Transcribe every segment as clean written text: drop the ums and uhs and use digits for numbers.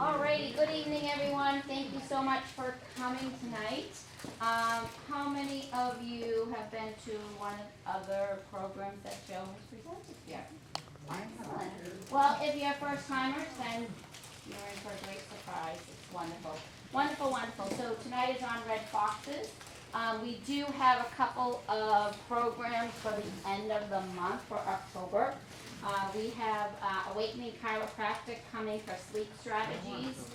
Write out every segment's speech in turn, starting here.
Alrighty, good evening everyone. Thank you so much for coming tonight. How many of you have been to one of the other programs that Joe has presented here? Excellent. Well, if you're first timers, then you're in for a great surprise. It's wonderful. Wonderful, wonderful. So tonight is on Red Foxes. We do have a couple of programs for the end of the month for October. We have Awakening Chiropractic coming for sleep strategies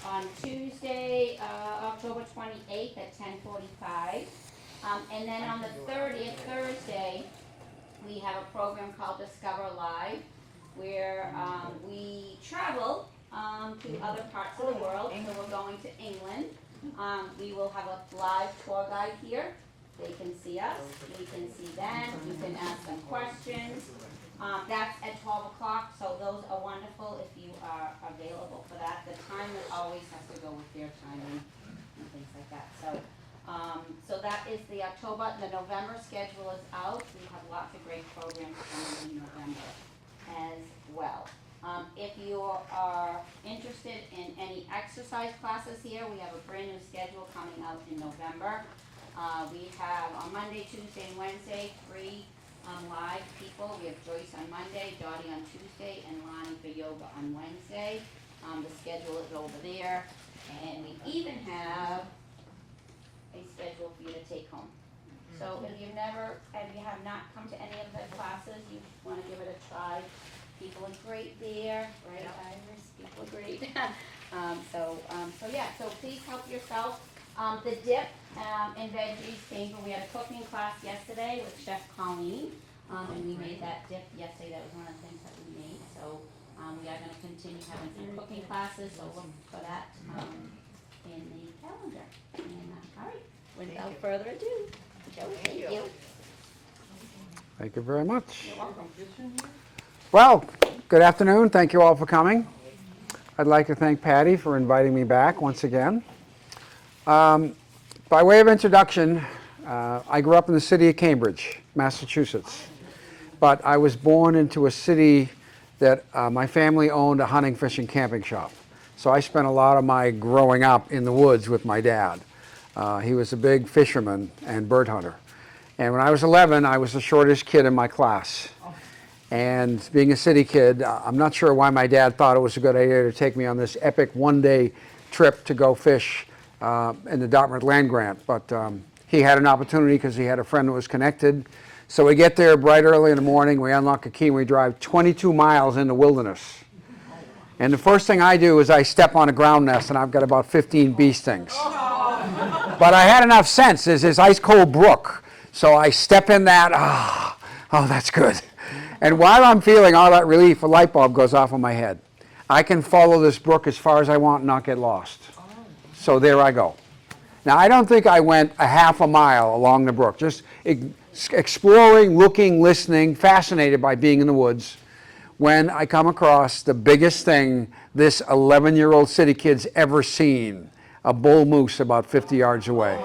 on Tuesday, October 28th at 10:45. And then on the 30th, Thursday, we have a program called Discover Live, where we travel to other parts of the world. So we're going to England. We will have a live tour guide here. They can see us, we can see them, you can ask them questions. That's at 12 o'clock, so those are wonderful if you are available for that. The time always has to go with their timing and things like that. So that is the October. The November schedule is out. We have lots of great programs coming in November as well. If you are interested in any exercise classes here, we have a brand new schedule coming out in November. We have on Monday, Tuesday, and Wednesday, free live people. We have Joyce on Monday, Dottie on Tuesday, and Lonnie for yoga on Wednesday. The schedule is over there. And we even have a schedule for you to take home. So if you have not come to any of the classes, you want to give it a try. People are great there, right, Iris? People are great. So please help yourself. The dip and veggies came from, we had a cooking class yesterday with Chef Colleen, and we made that dip yesterday. That was one of the things that we made. So we are going to continue having some cooking classes, so look for that in the calendar. And, all right, without further ado, Joe, thank you. Thank you very much. You're welcome. Well, good afternoon. Thank you all for coming. I'd like to thank Patty for inviting me back once again. By way of introduction, I grew up in the city of Cambridge, Massachusetts. But I was born into a city that my family owned a hunting, fishing, camping shop. So I spent a lot of my growing up in the woods with my dad. He was a big fisherman and bird hunter. And when I was 11, I was the shortest kid in my class. And being a city kid, I'm not sure why my dad thought it was a good idea to take me on this epic one-day trip to go fish in the Dartmouth land grant. But he had an opportunity because he had a friend who was connected. So we get there bright early in the morning, we unlock a key, and we drive 22 miles in the wilderness. And the first thing I do is I step on a ground nest, and I've got about 15 bee stings. But I had enough sense. There's this ice-cold brook. So I step in that, oh, that's good. And while I'm feeling all that relief, a light bulb goes off in my head. I can follow this brook as far as I want and not get lost. So there I go. Now, I don't think I went a half a mile along the brook, just exploring, looking, listening, fascinated by being in the woods, when I come across the biggest thing this 11-year-old city kid's ever seen, a bull moose about 50 yards away.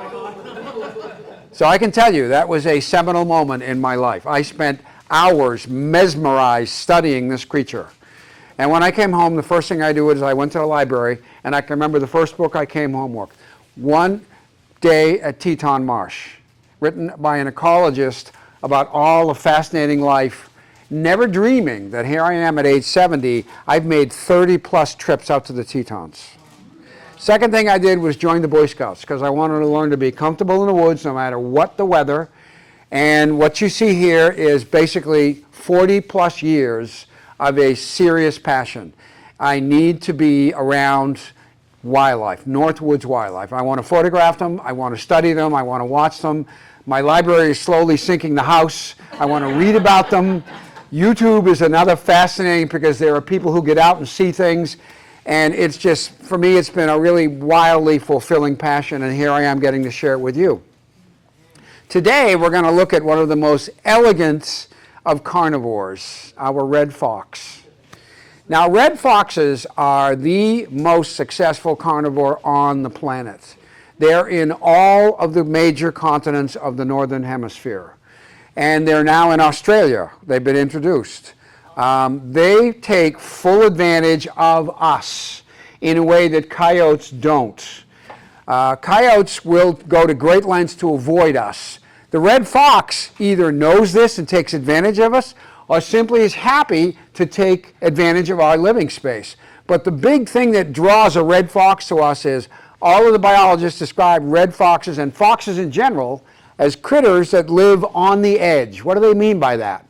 So I can tell you that was a seminal moment in my life. I spent hours mesmerized studying this creature. And when I came home, the first thing I do is I went to the library, and I can remember the first book I came home with, One Day at Teton Marsh, written by an ecologist about all the fascinating life, never dreaming that here I am at age 70, I've made 30-plus trips out to the Tetons. Second thing I did was join the Boy Scouts because I wanted to learn to be comfortable in the woods no matter what the weather. And what you see here is basically 40-plus years of a serious passion. I need to be around wildlife, Northwoods wildlife. I want to photograph them, I want to study them, I want to watch them. My library is slowly sinking the house. I want to read about them. YouTube is another fascinating because there are people who get out and see things. And it's just, for me, it's been a really wildly fulfilling passion, and here I am getting to share it with you. Today, we're going to look at one of the most elegant of carnivores, our red fox. Now, red foxes are the most successful carnivore on the planet. They're in all of the major continents of the Northern Hemisphere. And they're now in Australia. They've been introduced. They take full advantage of us in a way that coyotes don't. Coyotes will go to great lengths to avoid us. The red fox either knows this and takes advantage of us, or simply is happy to take advantage of our living space. But the big thing that draws a red fox to us is all of the biologists describe red foxes and foxes in general as critters that live on the edge. What do they mean by that?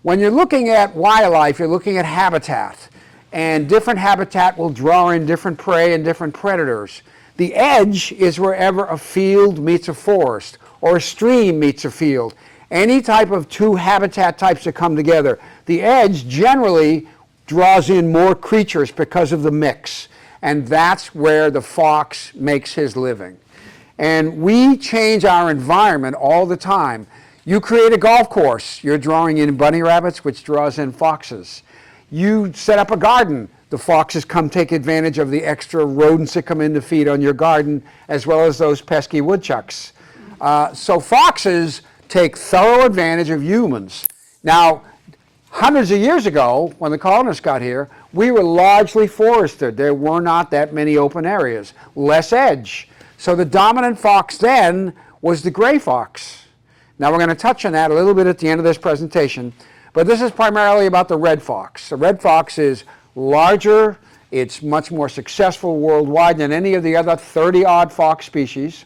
When you're looking at wildlife, you're looking at habitat, and different habitat will draw in different prey and different predators. The edge is wherever a field meets a forest or a stream meets a field. Any type of two habitat types that come together. The edge generally draws in more creatures because of the mix, and that's where the fox makes his living. And we change our environment all the time. You create a golf course, you're drawing in bunny rabbits, which draws in foxes. You set up a garden, the foxes come take advantage of the extra rodents that come in to feed on your garden, as well as those pesky woodchucks. So foxes take thorough advantage of humans. Now, hundreds of years ago, when the colonists got here, we were largely forested. There were not that many open areas, less edge. So the dominant fox then was the gray fox. Now we're going to touch on that a little bit at the end of this presentation, but this is primarily about the red fox. The red fox is larger, it's much more successful worldwide than any of the other 30-odd fox species.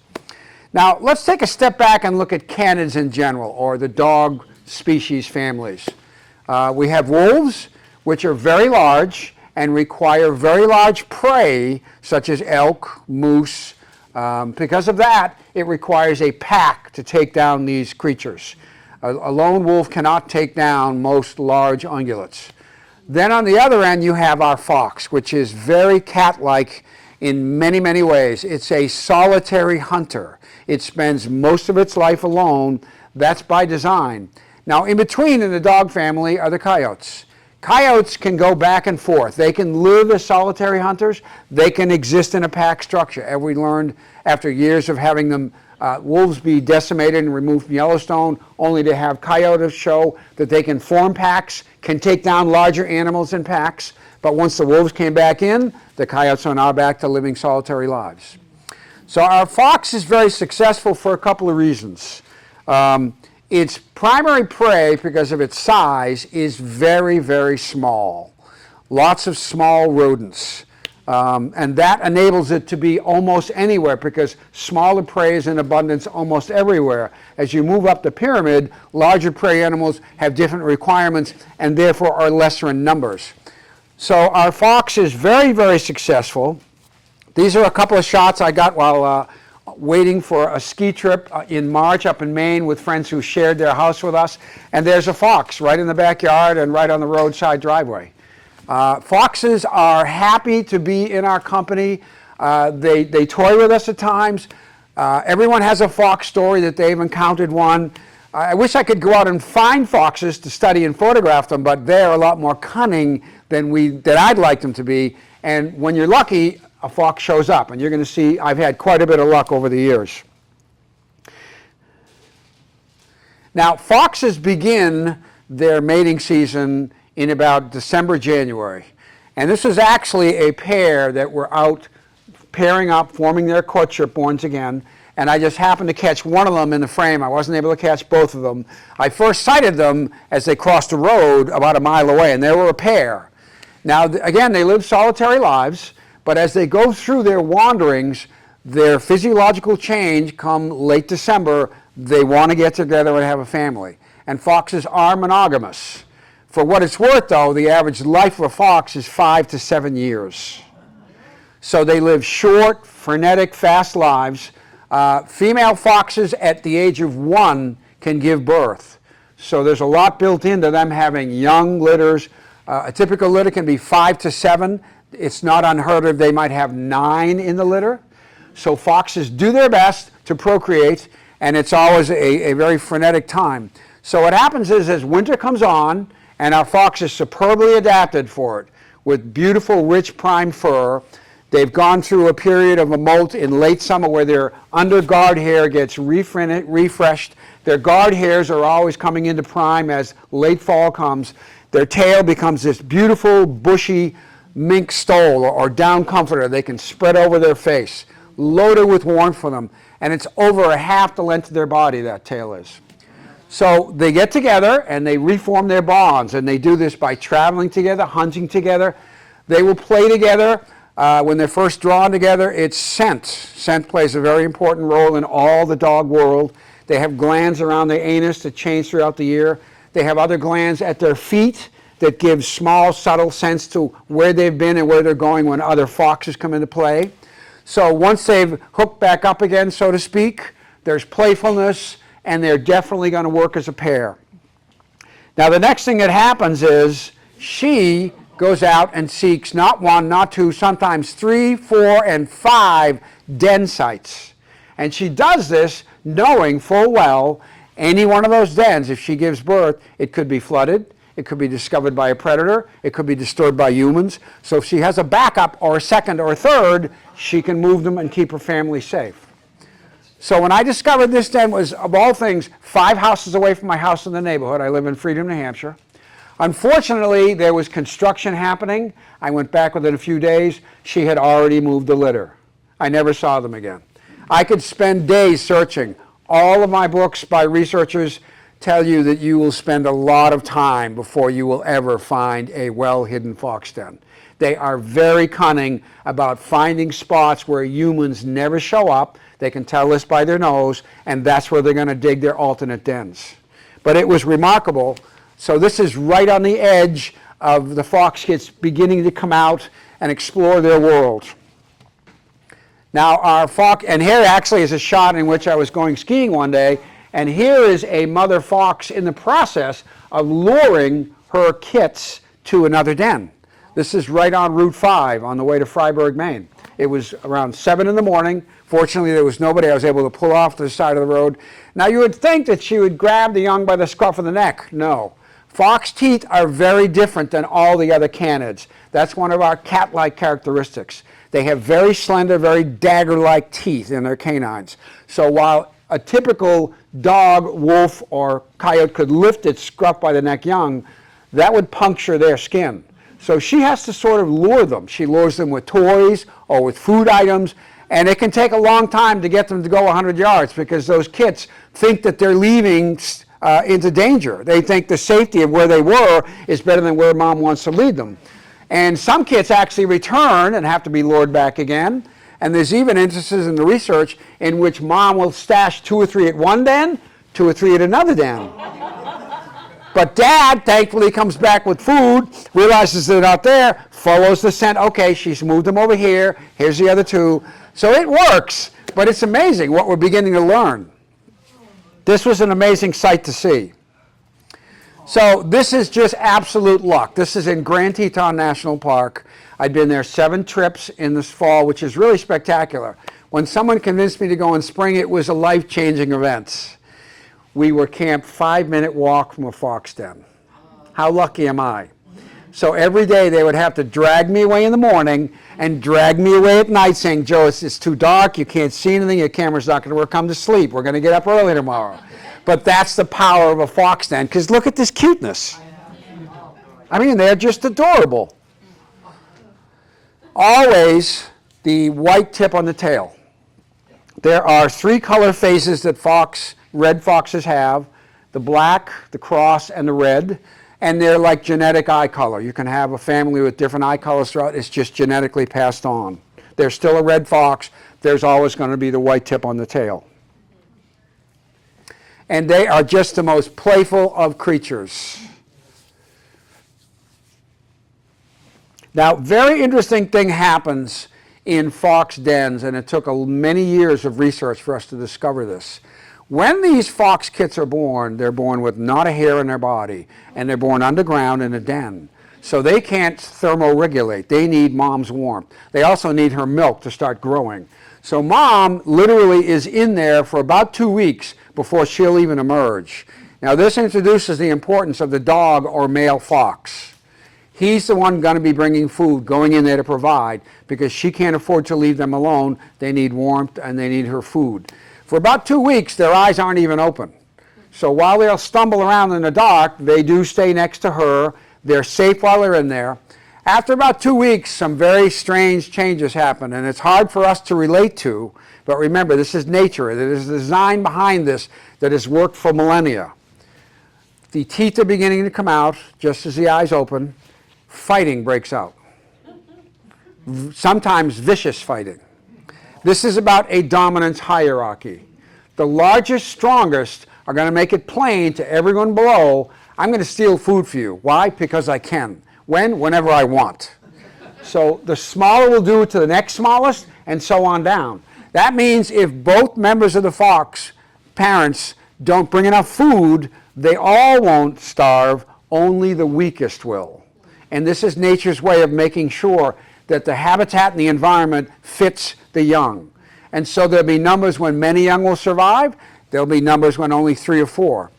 Now let's take a step back and look at canids in general, or the dog species families. We have wolves, which are very large and require very large prey, such as elk, moose. Because of that, it requires a pack to take down these creatures. A lone wolf cannot take down most large ungulates. Then on the other end, you have our fox, which is very cat-like in many, many ways. It's a solitary hunter. It spends most of its life alone. That's by design. Now, in between in the dog family are the coyotes. Coyotes can go back and forth. They can live as solitary hunters. They can exist in a pack structure. As we learned after years of having them, wolves be decimated and removed from Yellowstone, only to have coyotes show that they can form packs, can take down larger animals in packs. But once the wolves came back in, the coyotes are now back to living solitary lives. So our fox is very successful for a couple of reasons. Its primary prey, because of its size, is very, very small. Lots of small rodents. And that enables it to be almost anywhere, because smaller prey is in abundance almost everywhere. As you move up the pyramid, larger prey animals have different requirements and therefore are lesser in numbers. So our fox is very, very successful. These are a couple of shots I got while waiting for a ski trip in March up in Maine with friends who shared their house with us. And there's a fox right in the backyard and right on the roadside driveway. Foxes are happy to be in our company. They toy with us at times. Everyone has a fox story that they've encountered one. I wish I could go out and find foxes to study and photograph them, but they're a lot more cunning than I'd like them to be. And when you're lucky, a fox shows up, and you're going to see I've had quite a bit of luck over the years. Now, foxes begin their mating season in about December, January. And this is actually a pair that were out pairing up, forming their courtship once again, and I just happened to catch one of them in the frame. I wasn't able to catch both of them. I first sighted them as they crossed the road about a mile away, and they were a pair. Now, again, they live solitary lives, but as they go through their wanderings, their physiological change come late December, they want to get together and have a family. And foxes are monogamous. For what it's worth, though, the average life of a fox is 5 to 7 years. So they live short, frenetic, fast lives. Female foxes at the age of 1 can give birth. So there's a lot built into them having young litters. A typical litter can be 5 to 7. It's not unheard of. They might have 9 in the litter. So foxes do their best to procreate, and it's always a very frenetic time. So what happens is, as winter comes on, and our fox is superbly adapted for it, with beautiful, rich, prime fur. They've gone through a period of a molt in late summer where their under guard hair gets refreshed. Their guard hairs are always coming into prime as late fall comes. Their tail becomes this beautiful, bushy, mink stole or down comforter they can spread over their face, loaded with warmth for them, and it's over a half the length of their body, that tail is. So they get together and they reform their bonds, and they do this by traveling together, hunting together. They will play together. When they're first drawn together, it's scent. Scent plays a very important role in all the dog world. They have glands around their anus that change throughout the year. They have other glands at their feet that give small, subtle sense to where they've been and where they're going when other foxes come into play. So once they've hooked back up again, so to speak, there's playfulness, and they're definitely going to work as a pair. Now the next thing that happens is she goes out and seeks not one, not two, sometimes 3, 4, and 5 den sites. And she does this knowing full well any one of those dens, if she gives birth, it could be flooded, it could be discovered by a predator, it could be disturbed by humans. So if she has a backup or a second or a third, she can move them and keep her family safe. So when I discovered this den was, of all things, 5 houses away from my house in the neighborhood. I live in Freedom, New Hampshire. Unfortunately, there was construction happening. I went back within a few days. She had already moved the litter. I never saw them again. I could spend days searching. All of my books by researchers tell you that you will spend a lot of time before you will ever find a well-hidden fox den. They are very cunning about finding spots where humans never show up. They can tell this by their nose, and that's where they're going to dig their alternate dens. But it was remarkable. So this is right on the edge of the fox kits beginning to come out and explore their world. Now our fox, and here actually is a shot in which I was going skiing one day, and here is a mother fox in the process of luring her kits to another den. This is right on Route 5 on the way to Freiburg, Maine. It was around 7 in the morning. Fortunately, there was nobody. I was able to pull off to the side of the road. Now you would think that she would grab the young by the scruff of the neck. No. Fox teeth are very different than all the other canids. That's one of our cat-like characteristics. They have very slender, very dagger-like teeth in their canines. So while a typical dog, wolf, or coyote could lift its scruff by the neck young, that would puncture their skin. So she has to sort of lure them. She lures them with toys or with food items, and it can take a long time to get them to go 100 yards because those kits think that they're leaving into danger. They think the safety of where they were is better than where mom wants to lead them. And some kits actually return and have to be lured back again. And there's even instances in the research in which mom will stash 2 or 3 at one den, 2 or 3 at another den. But dad thankfully comes back with food, realizes they're not there, follows the scent. Okay, she's moved them over here. Here's the other 2. So it works, but it's amazing what we're beginning to learn. This was an amazing sight to see. So this is just absolute luck. This is in Grand Teton National Park. I'd been there 7 trips in this fall, which is really spectacular. When someone convinced me to go in spring, it was a life-changing event. We were camped 5-minute walk from a fox den. How lucky am I? So every day they would have to drag me away in the morning and drag me away at night saying, Joe, it's too dark, you can't see anything, your camera's not going to work, come to sleep, we're going to get up early tomorrow. But that's the power of a fox den, because look at this cuteness. I mean, they're just adorable. Always the white tip on the tail. There are 3 color phases that red foxes have, the black, the cross, and the red, and they're like genetic eye color. You can have a family with different eye colors throughout. It's just genetically passed on. There's still a red fox. There's always going to be the white tip on the tail. And they are just the most playful of creatures. Now, very interesting thing happens in fox dens, and it took many years of research for us to discover this. When these fox kits are born, they're born with not a hair in their body, and they're born underground in a den. So they can't thermoregulate. They need mom's warmth. They also need her milk to start growing. So mom literally is in there for about 2 weeks before she'll even emerge. Now this introduces the importance of the dog or male fox. He's the one going to be bringing food, going in there to provide, because she can't afford to leave them alone. They need warmth and they need her food. For about 2 weeks, their eyes aren't even open. So while they'll stumble around in the dark, they do stay next to her. They're safe while they're in there. After about 2 weeks, some very strange changes happen, and it's hard for us to relate to, but remember, this is nature. There is a design behind this that has worked for millennia. The teeth are beginning to come out just as the eyes open. Fighting breaks out. Sometimes vicious fighting. This is about a dominance hierarchy. The largest, strongest are going to make it plain to everyone below, I'm going to steal food for you. Why? Because I can. When? Whenever I want. So the smaller will do it to the next smallest, and so on down. That means if both members of the fox, parents, don't bring enough food, they all won't starve, only the weakest will. And this is nature's way of making sure that the habitat and the environment fits the young. And so there'll be numbers when many young will survive, there'll be numbers when only 3 or 4.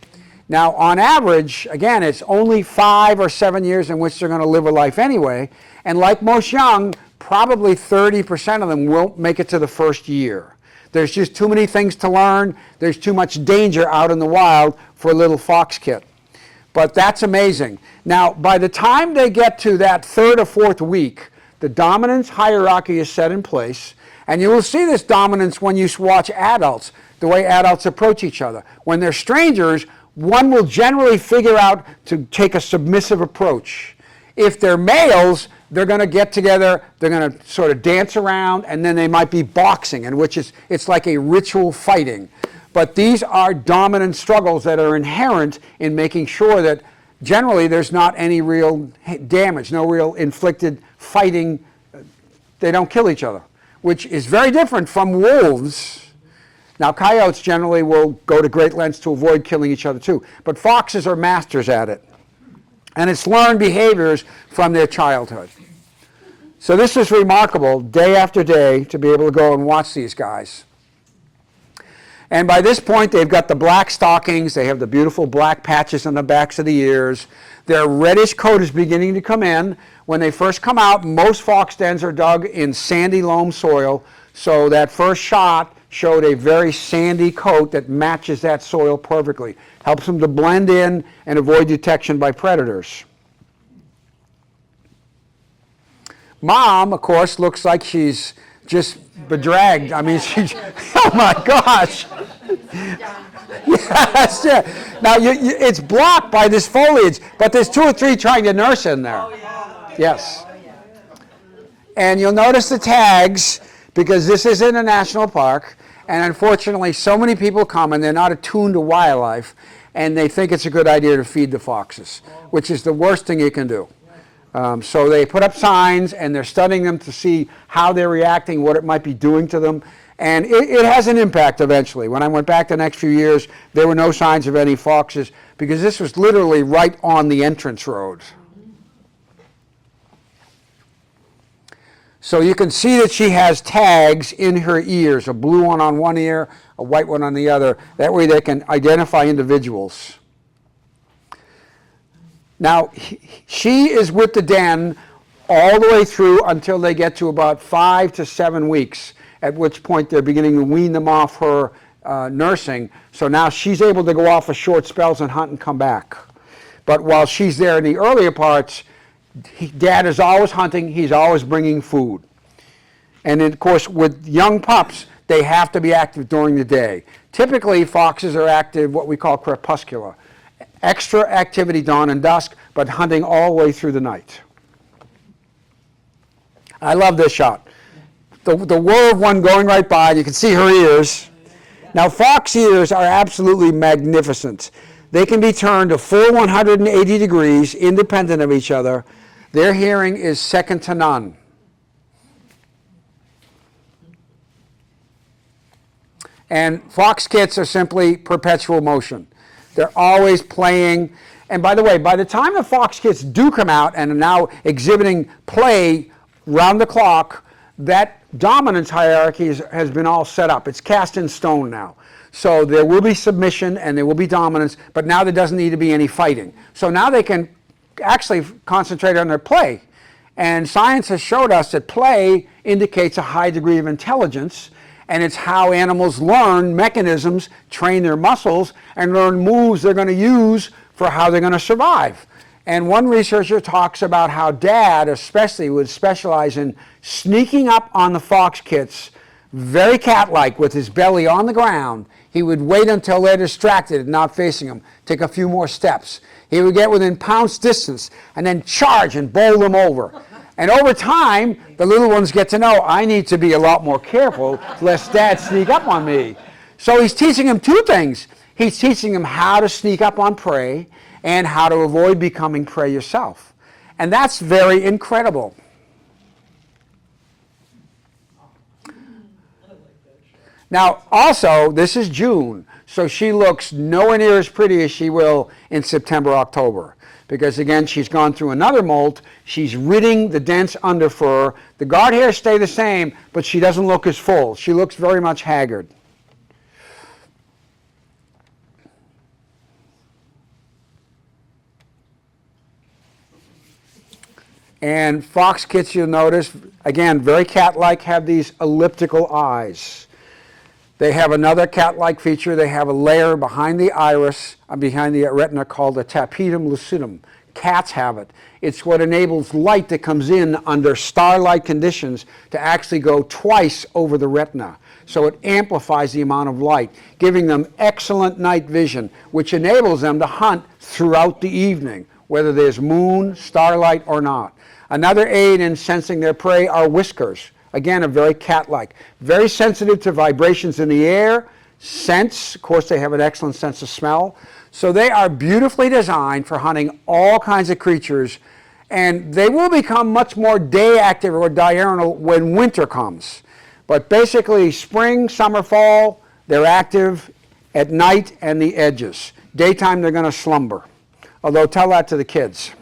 Now, on average, again, it's only 5 or 7 years in which they're going to live a life anyway, and like most young, probably 30% of them won't make it to the first year. There's just too many things to learn. There's too much danger out in the wild for a little fox kit. But that's amazing. Now, by the time they get to that 3rd or 4th week, the dominance hierarchy is set in place. And you will see this dominance when you watch adults, the way adults approach each other. When they're strangers, one will generally figure out to take a submissive approach. If they're males, they're going to get together, they're going to sort of dance around, and then they might be boxing, in which it's like a ritual fighting. But these are dominant struggles that are inherent in making sure that generally there's not any real damage, no real inflicted fighting. They don't kill each other, which is very different from wolves. Now, coyotes generally will go to great lengths to avoid killing each other too, but foxes are masters at it. And it's learned behaviors from their childhood. So this is remarkable, day after day, to be able to go and watch these guys. And by this point, they've got the black stockings. They have the beautiful black patches on the backs of the ears. Their reddish coat is beginning to come in. When they first come out, most fox dens are dug in sandy loam soil. So that first shot showed a very sandy coat that matches that soil perfectly. Helps them to blend in and avoid detection by predators. Mom, of course, looks like she's just bedraggled. I mean, she's, oh my gosh. Yes, yeah. Now, it's blocked by this foliage, but there's 2 or 3 trying to nurse in there. Oh, yeah. Yes. And you'll notice the tags, because this is in a national park, and unfortunately, so many people come and they're not attuned to wildlife, and they think it's a good idea to feed the foxes, which is the worst thing you can do. So they put up signs, and they're studying them to see how they're reacting, what it might be doing to them. And it has an impact eventually. When I went back the next few years, there were no signs of any foxes, because this was literally right on the entrance road. So you can see that she has tags in her ears, a blue one on one ear, a white one on the other. That way they can identify individuals. Now, she is with the den all the way through until they get to about 5 to 7 weeks, at which point they're beginning to wean them off her nursing. So now she's able to go off for short spells and hunt and come back. But while she's there in the earlier parts, Dad is always hunting, he's always bringing food. And of course, with young pups, they have to be active during the day. Typically, foxes are active, what we call crepuscular. Extra activity dawn and dusk, but hunting all the way through the night. I love this shot. The whir of one going right by, you can see her ears. Now, fox ears are absolutely magnificent. They can be turned a full 180 degrees, independent of each other. Their hearing is second to none. And fox kits are simply perpetual motion. They're always playing. And by the way, by the time the fox kits do come out and are now exhibiting play round the clock, that dominance hierarchy has been all set up. It's cast in stone now. So there will be submission and there will be dominance, but now there doesn't need to be any fighting. So now they can actually concentrate on their play. And science has showed us that play indicates a high degree of intelligence, and it's how animals learn mechanisms, train their muscles, and learn moves they're going to use for how they're going to survive. And one researcher talks about how Dad especially would specialize in sneaking up on the fox kits, very cat-like, with his belly on the ground. He would wait until they're distracted and not facing him, take a few more steps. He would get within pounce distance and then charge and bowl them over. And over time, the little ones get to know, I need to be a lot more careful lest Dad sneak up on me. So he's teaching them two things. He's teaching them how to sneak up on prey and how to avoid becoming prey yourself. And that's very incredible. Now, also, this is June, so she looks nowhere near as pretty as she will in September, October. Because again, she's gone through another molt, she's ridding the dense underfur, the guard hairs stay the same, but she doesn't look as full. She looks very much haggard. And fox kits, you'll notice, again, very cat-like, have these elliptical eyes. They have another cat-like feature. They have a layer behind the iris, behind the retina, called the tapetum lucidum. Cats have it. It's what enables light that comes in under starlight conditions to actually go twice over the retina. So it amplifies the amount of light, giving them excellent night vision, which enables them to hunt throughout the evening, whether there's moon, starlight, or not. Another aid in sensing their prey are whiskers. Again, a very cat-like. Very sensitive to vibrations in the air, sense. Of course, they have an excellent sense of smell. So they are beautifully designed for hunting all kinds of creatures, and they will become much more day active or diurnal when winter comes. But basically, spring, summer, fall, they're active at night and the edges. Daytime, they're going to slumber. Although, tell that to the kids.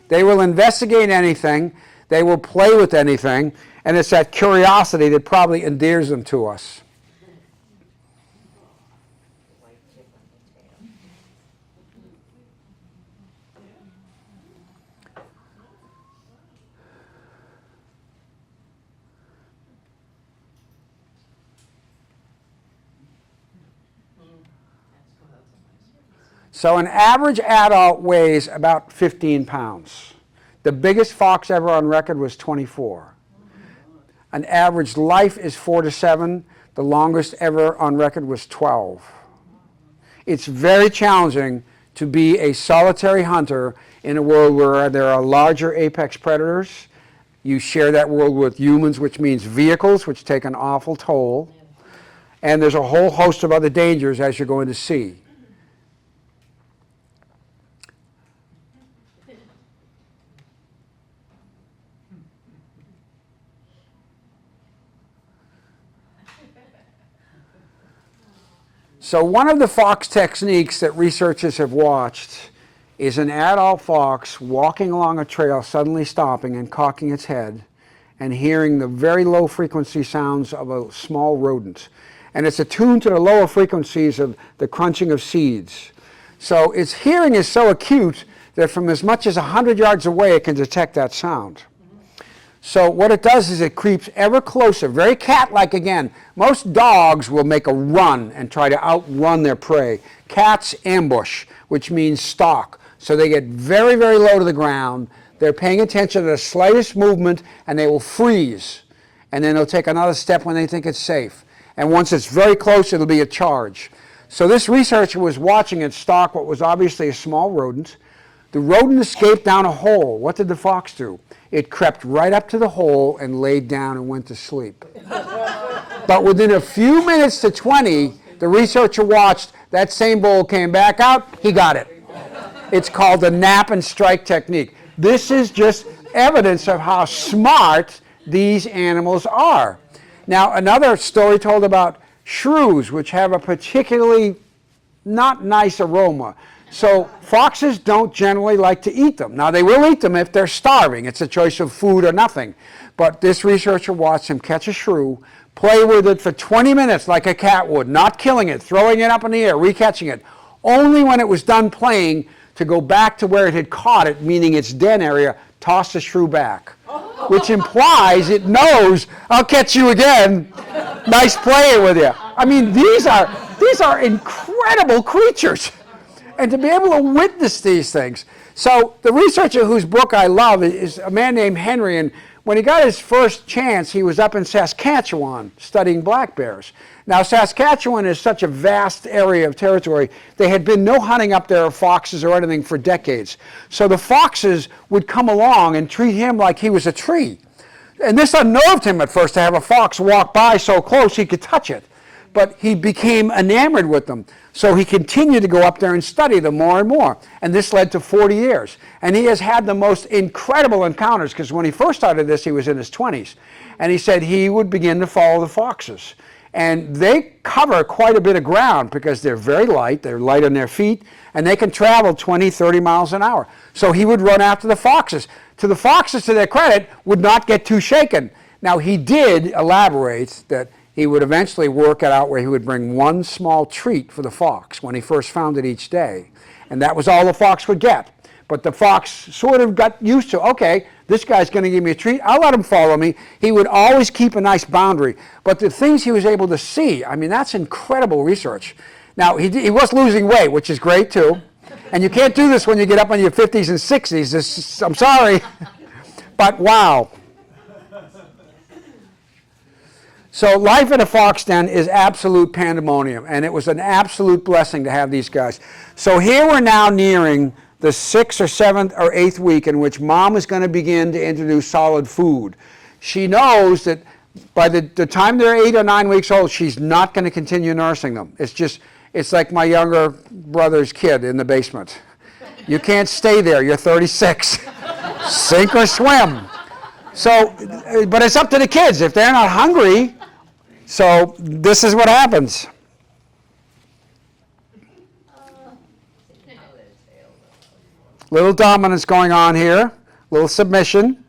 They will investigate anything, they will play with anything, and it's that curiosity that probably endears them to us. So an average adult weighs about 15 pounds. The biggest fox ever on record was 24. An average life is 4 to 7. The longest ever on record was 12. It's very challenging to be a solitary hunter in a world where there are larger apex predators. You share that world with humans, which means vehicles, which take an awful toll. And there's a whole host of other dangers, as you're going to see. So one of the fox techniques that researchers have watched is an adult fox walking along a trail, suddenly stopping and cocking its head and hearing the very low frequency sounds of a small rodent. And it's attuned to the lower frequencies of the crunching of seeds. So its hearing is so acute that from as much as 100 yards away it can detect that sound. So what it does is it creeps ever closer, very cat-like again. Most dogs will make a run and try to outrun their prey. Cats ambush, which means stalk. So they get very, very low to the ground. They're paying attention to the slightest movement, and they will freeze. And then they'll take another step when they think it's safe. And once it's very close, it'll be a charge. So this researcher was watching it stalk what was obviously a small rodent. The rodent escaped down a hole. What did the fox do? It crept right up to the hole and laid down and went to sleep. But within a few minutes to 20, the researcher watched, that same bull came back out, he got it. It's called the nap and strike technique. This is just evidence of how smart these animals are. Now, another story told about shrews, which have a particularly not nice aroma. So foxes don't generally like to eat them. Now, they will eat them if they're starving. It's a choice of food or nothing. But this researcher watched him catch a shrew, play with it for 20 minutes like a cat would, not killing it, throwing it up in the air, recatching it. Only when it was done playing to go back to where it had caught it, meaning its den area, toss the shrew back. Which implies it knows, I'll catch you again. Nice playing with you. I mean, these are incredible incredible creatures. And to be able to witness these things. So the researcher whose book I love is a man named Henry, and when he got his first chance, he was up in Saskatchewan studying black bears. Now, Saskatchewan is such a vast area of territory. There had been no hunting up there of foxes or anything for decades. So the foxes would come along and treat him like he was a tree. And this unnerved him at first to have a fox walk by so close he could touch it. But he became enamored with them. So he continued to go up there and study them more and more. And this led to 40 years. And he has had the most incredible encounters, because when he first started this, he was in his 20s. And he said he would begin to follow the foxes. And they cover quite a bit of ground because they're very light. They're light on their feet. And they can travel 20, 30 miles an hour. So he would run after the foxes. The foxes, to their credit, would not get too shaken. Now, he did elaborate that he would eventually work it out where he would bring one small treat for the fox when he first found it each day. And that was all the fox would get. But the fox sort of got used to, okay, this guy's going to give me a treat. I'll let him follow me. He would always keep a nice boundary. But the things he was able to see, I mean, that's incredible research. Now, he was losing weight, which is great, too. And you can't do this when you get up in your 50s and 60s. I'm sorry. But wow. So life at a fox den is absolute pandemonium, and it was an absolute blessing to have these guys. So here we're now nearing the 6th or 7th or 8th week in which mom is going to begin to introduce solid food. She knows that by the time they're 8 or 9 weeks old, she's not going to continue nursing them. It's like my younger brother's kid in the basement. You can't stay there, you're 36. Sink or swim. So, but it's up to the kids if they're not hungry. So this is what happens. Little dominance going on here, little submission.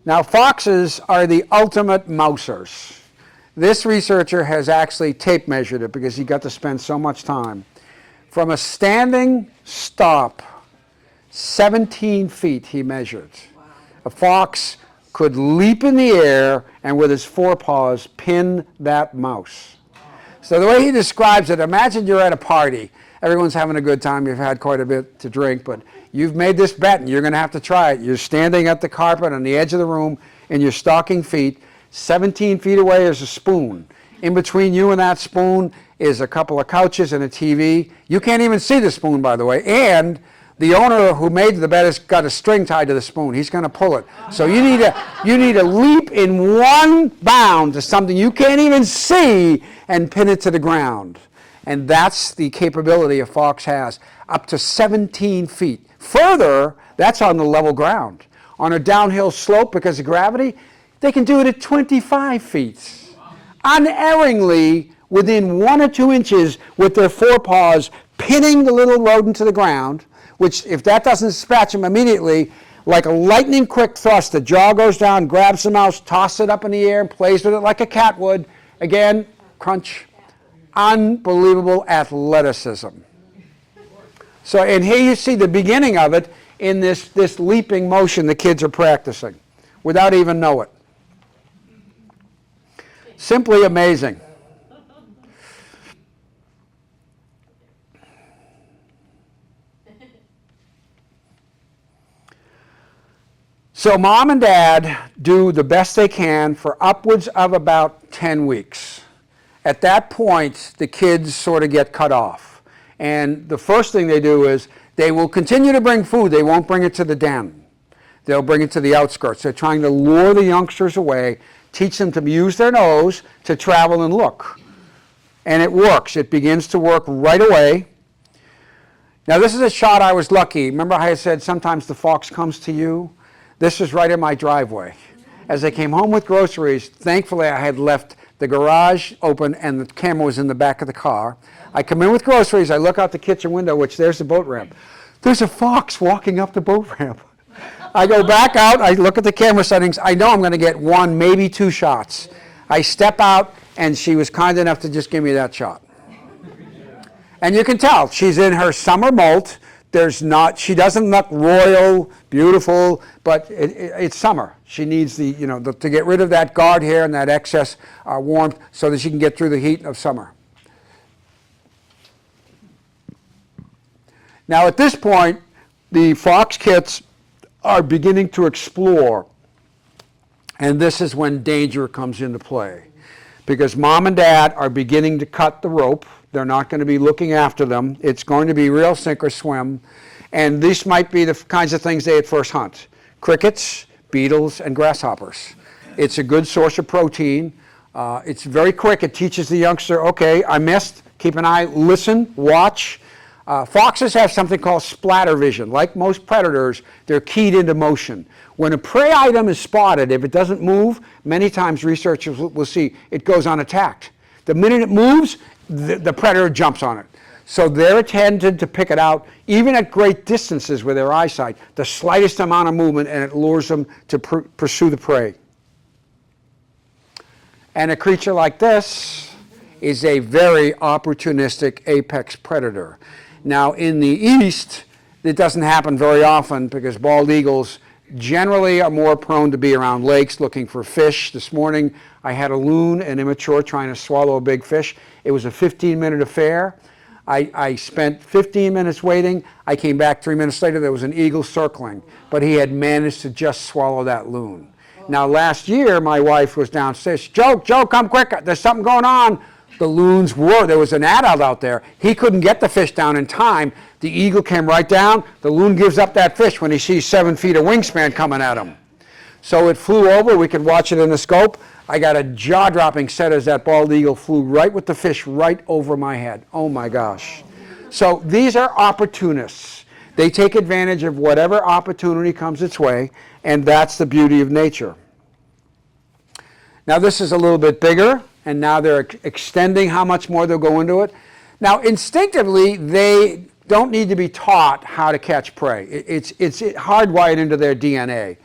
Now, foxes are the ultimate mousers. This researcher has actually tape measured it because he got to spend so much time. From a standing stop, 17 feet he measured. Wow. A fox could leap in the air and with his forepaws pin that mouse. Wow. So the way he describes it, imagine you're at a party. Everyone's having a good time. You've had quite a bit to drink, but you've made this bet and you're going to have to try it. You're standing at the carpet on the edge of the room in your stocking feet. 17 feet away is a spoon. In between you and that spoon is a couple of couches and a TV. You can't even see the spoon, by the way. And the owner who made the bet has got a string tied to the spoon. He's going to pull it. So you need to leap in one bound to something you can't even see and pin it to the ground. And that's the capability a fox has, up to 17 feet. Further, that's on the level ground. On a downhill slope, because of gravity, they can do it at 25 feet. Unerringly, within 1 or 2 inches with their forepaws, pinning the little rodent to the ground, which if that doesn't dispatch them immediately, like a lightning quick thrust, the jaw goes down, grabs the mouse, tosses it up in the air, and plays with it like a cat would. Again, crunch. Unbelievable athleticism. So, and here you see the beginning of it in this leaping motion the kids are practicing without even know it. Simply amazing. So mom and dad do the best they can for upwards of about 10 weeks. At that point, the kids sort of get cut off. And the first thing they do is they will continue to bring food. They won't bring it to the den. They'll bring it to the outskirts. They're trying to lure the youngsters away, teach them to use their nose to travel and look. And it works. It begins to work right away. Now, this is a shot I was lucky. Remember how I said sometimes the fox comes to you? This is right in my driveway. As I came home with groceries, thankfully I had left the garage open and the camera was in the back of the car. I come in with groceries, I look out the kitchen window, which there's the boat ramp. There's a fox walking up the boat ramp. I go back out, I look at the camera settings, I know I'm going to get 1, maybe 2 shots. I step out and she was kind enough to just give me that shot. And you can tell, she's in her summer molt, There's not, she doesn't look royal, beautiful, but it's summer. She needs to get rid of that guard hair and that excess warmth so that she can get through the heat of summer. Now at this point, the fox kits are beginning to explore, and this is when danger comes into play. Because mom and dad are beginning to cut the rope. They're not going to be looking after them. It's going to be real sink or swim. And these might be the kinds of things they at first hunt. Crickets, beetles, and grasshoppers. It's a good source of protein. It's very quick. It teaches the youngster, okay, I missed. Keep an eye, listen, watch. Foxes have something called splatter vision. Like most predators, they're keyed into motion. When a prey item is spotted, if it doesn't move, many times researchers will see it goes unattacked. The minute it moves, the predator jumps on it. So they're intended to pick it out, even at great distances with their eyesight, the slightest amount of movement, and it lures them to pursue the prey. And a creature like this is a very opportunistic apex predator. Now, in the east, it doesn't happen very often because bald eagles generally are more prone to be around lakes looking for fish. This morning, I had a loon, an immature, trying to swallow a big fish. It was a 15-minute affair. I spent 15 minutes waiting. I came back 3 minutes later. There was an eagle circling, but he had managed to just swallow that loon. Now, last year, my wife was downstairs. Joe, come quick. There's something going on. The loons were. There was an adult out there. He couldn't get the fish down in time. The eagle came right down. The loon gives up that fish when he sees 7 feet of wingspan coming at him. So it flew over. We could watch it in the scope. I got a jaw-dropping set as that bald eagle flew right with the fish right over my head. Oh, my gosh. So these are opportunists. They take advantage of whatever opportunity comes its way, and that's the beauty of nature. Now, this is a little bit bigger, and now they're extending how much more they'll go into it. Now, instinctively, they don't need to be taught how to catch prey. It's hardwired into their DNA.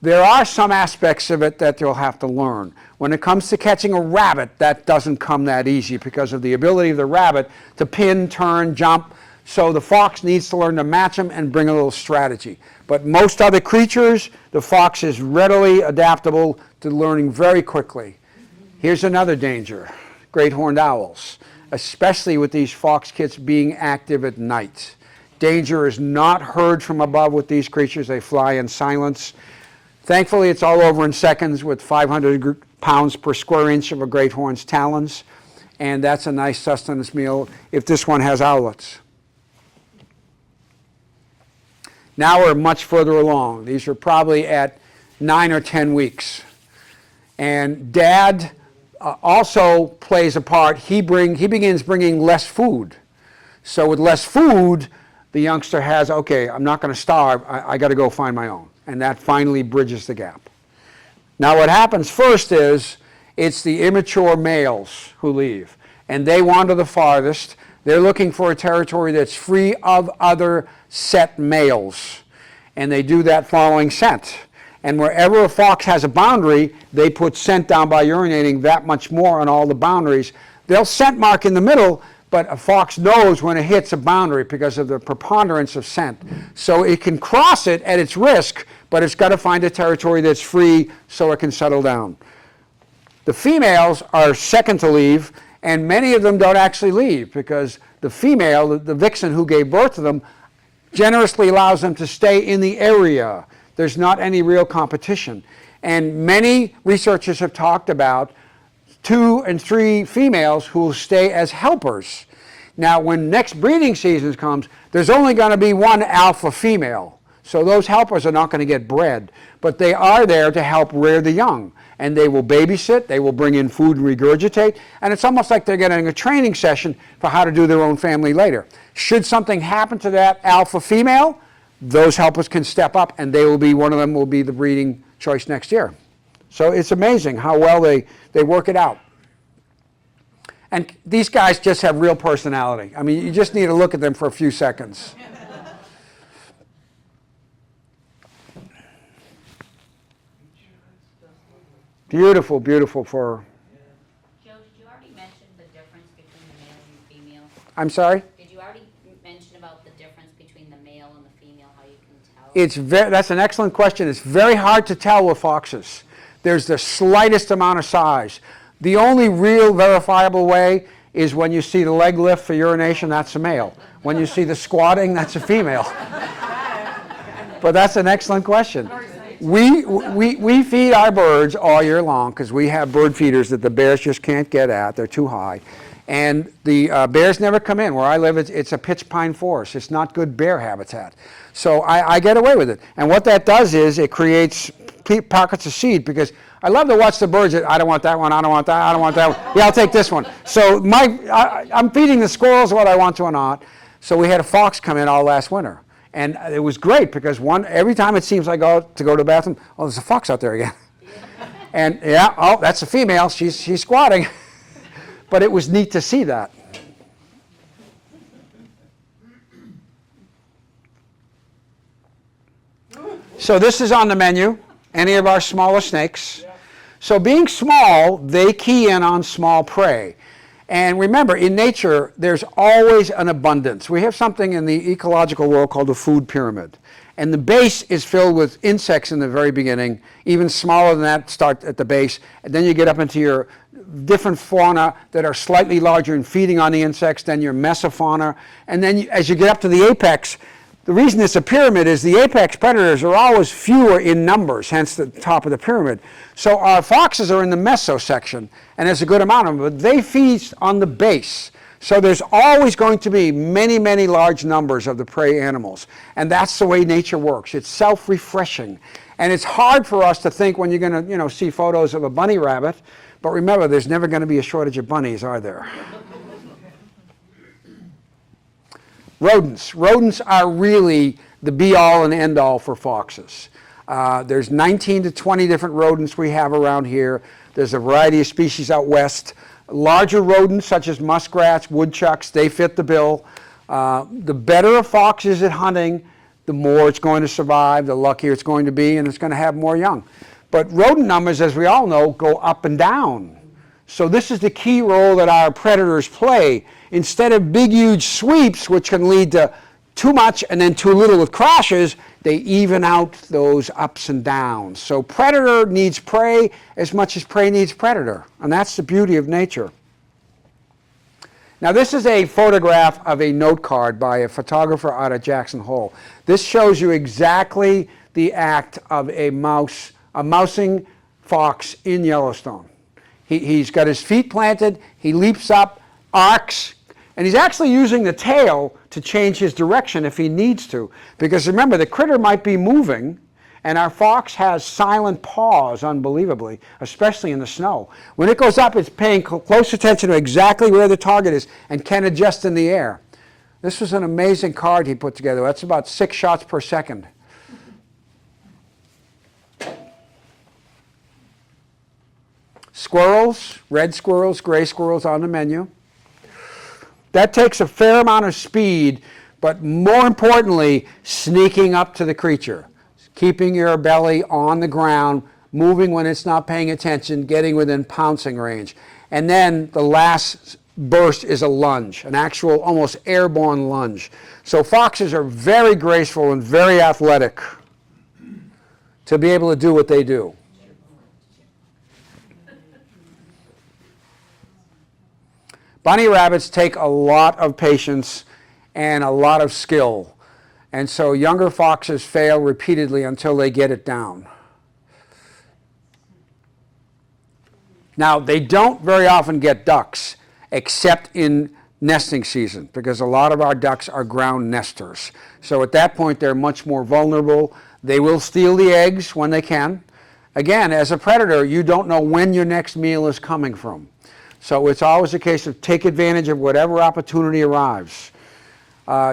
There are some aspects of it that they'll have to learn. When it comes to catching a rabbit, that doesn't come that easy because of the ability of the rabbit to pin, turn, jump. So the fox needs to learn to match them and bring a little strategy. But most other creatures, the fox is readily adaptable to learning very quickly. Here's another danger, great horned owls, especially with these fox kits being active at night. Danger is not heard from above with these creatures. They fly in silence. Thankfully, it's all over in seconds with 500 pounds per square inch of a great horn's talons, and that's a nice sustenance meal if this one has owlets. Now we're much further along. These are probably at 9 or 10 weeks. And Dad also plays a part. He begins bringing less food. So with less food, the youngster has, okay, I'm not going to starve. I got to go find my own. And that finally bridges the gap. Now what happens first is it's the immature males who leave. And they wander the farthest. They're looking for a territory that's free of other set males. And they do that following scent. And wherever a fox has a boundary, they put scent down by urinating that much more on all the boundaries. They'll scent mark in the middle, but a fox knows when it hits a boundary because of the preponderance of scent. So it can cross it at its risk, but it's got to find a territory that's free so it can settle down. The females are second to leave, and many of them don't actually leave because the female, the vixen who gave birth to them, generously allows them to stay in the area. There's not any real competition. And many researchers have talked about 2 and 3 females who will stay as helpers. Now, when next breeding season comes, there's only going to be 1 alpha female. So those helpers are not going to get bred, but they are there to help rear the young. And they will babysit, they will bring in food and regurgitate, and it's almost like they're getting a training session for how to do their own family later. Should something happen to that alpha female, those helpers can step up and they will be, one of them will be the breeding choice next year. So it's amazing how well they work it out. And these guys just have real personality. I mean, you just need to look at them for a few seconds. Beautiful, beautiful fur. Joe, did you already mention the difference between the male and the female? I'm sorry? Did you already mention about the difference between the male That's an excellent question. It's very hard to tell with foxes. There's the slightest amount of size. The only real verifiable way is when you see the leg lift for urination, that's a male. When you see the squatting, that's a female. But that's an excellent question. We feed our birds all year long because we have bird feeders that the bears just can't get at. They're too high. And the bears never come in. Where I live, it's a pitch pine forest. It's not good bear habitat. So I get away with it. And what that does is it creates pockets of seed because I love to watch the birds. I don't want that one. I don't want that. I don't want that one. Yeah, I'll take this one. So I'm feeding the squirrels what I want to or not. So we had a fox come in all last winter. And it was great because every time it seems I go to the bathroom, oh, there's a fox out there again. And yeah, oh, that's a female. She's squatting. But it was neat to see that. So this is on the menu, any of our smaller snakes. So being small, they key in on small prey. And remember, in nature, there's always an abundance. We have something in the ecological world called a food pyramid. And the base is filled with insects in the very beginning, even smaller than that start at the base. And then you get up into your different fauna that are slightly larger and feeding on the insects, then your mesofauna. And then as you get up to the apex, the reason it's a pyramid is the apex predators are always fewer in numbers, hence the top of the pyramid. So our foxes are in the meso section, and there's a good amount of them, but they feast on the base. So there's always going to be many, many large numbers of the prey animals. And that's the way nature works. It's self-refreshing. And it's hard for us to think when you're going to, see photos of a bunny rabbit, but remember, there's never going to be a shortage of bunnies, are there? Rodents. Rodents are really the be-all and end-all for foxes. There's 19 to 20 different rodents we have around here. There's a variety of species out west. Larger rodents such as muskrats, woodchucks, they fit the bill. The better a fox is at hunting, the more it's going to survive, the luckier it's going to be, and it's going to have more young. But rodent numbers, as we all know, go up and down. So this is the key role that our predators play. Instead of big, huge sweeps, which can lead to too much and then too little with crashes, they even out those ups and downs. So predator needs prey as much as prey needs predator. And that's the beauty of nature. Now this is a photograph of a note card by a photographer out of Jackson Hole. This shows you exactly the act of a mousing fox in Yellowstone. He's got his feet planted, he leaps up, arcs, and he's actually using the tail to change his direction if he needs to. Because remember, the critter might be moving, and our fox has silent paws, unbelievably, especially in the snow. When it goes up, it's paying close attention to exactly where the target is and can adjust in the air. This was an amazing card he put together. That's about 6 shots per second. Squirrels, red squirrels, gray squirrels on the menu. That takes a fair amount of speed, but more importantly, sneaking up to the creature. Keeping your belly on the ground, moving when it's not paying attention, getting within pouncing range. And then the last burst is a lunge, an actual almost airborne lunge. So foxes are very graceful and very athletic to be able to do what they do. Bunny rabbits take a lot of patience and a lot of skill. And so younger foxes fail repeatedly until they get it down. Now, they don't very often get ducks, except in nesting season, because a lot of our ducks are ground nesters. So at that point, they're much more vulnerable. They will steal the eggs when they can. Again, as a predator, you don't know when your next meal is coming from. So it's always a case of take advantage of whatever opportunity arrives.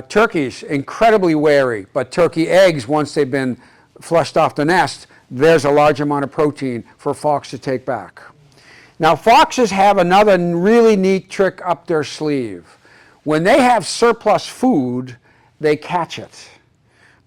Turkeys, incredibly wary, but turkey eggs, once they've been flushed off the nest, there's a large amount of protein for a fox to take back. Now, foxes have another really neat trick up their sleeve. When they have surplus food, they catch it.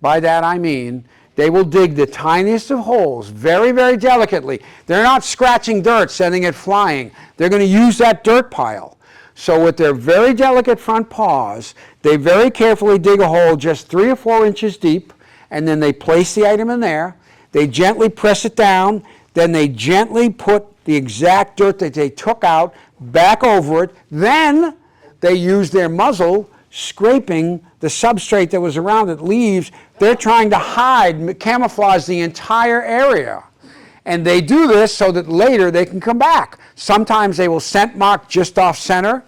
By that I mean, they will dig the tiniest of holes very, very delicately. They're not scratching dirt, sending it flying. They're going to use that dirt pile. So with their very delicate front paws, they very carefully dig a hole just 3 or 4 inches deep, and then they place the item in there. They gently press it down. Then they gently put the exact dirt that they took out back over it. Then they use their muzzle scraping the substrate that was around it, leaves. They're trying to hide, camouflage the entire area. And they do this so that later they can come back. Sometimes they will scent mark just off center.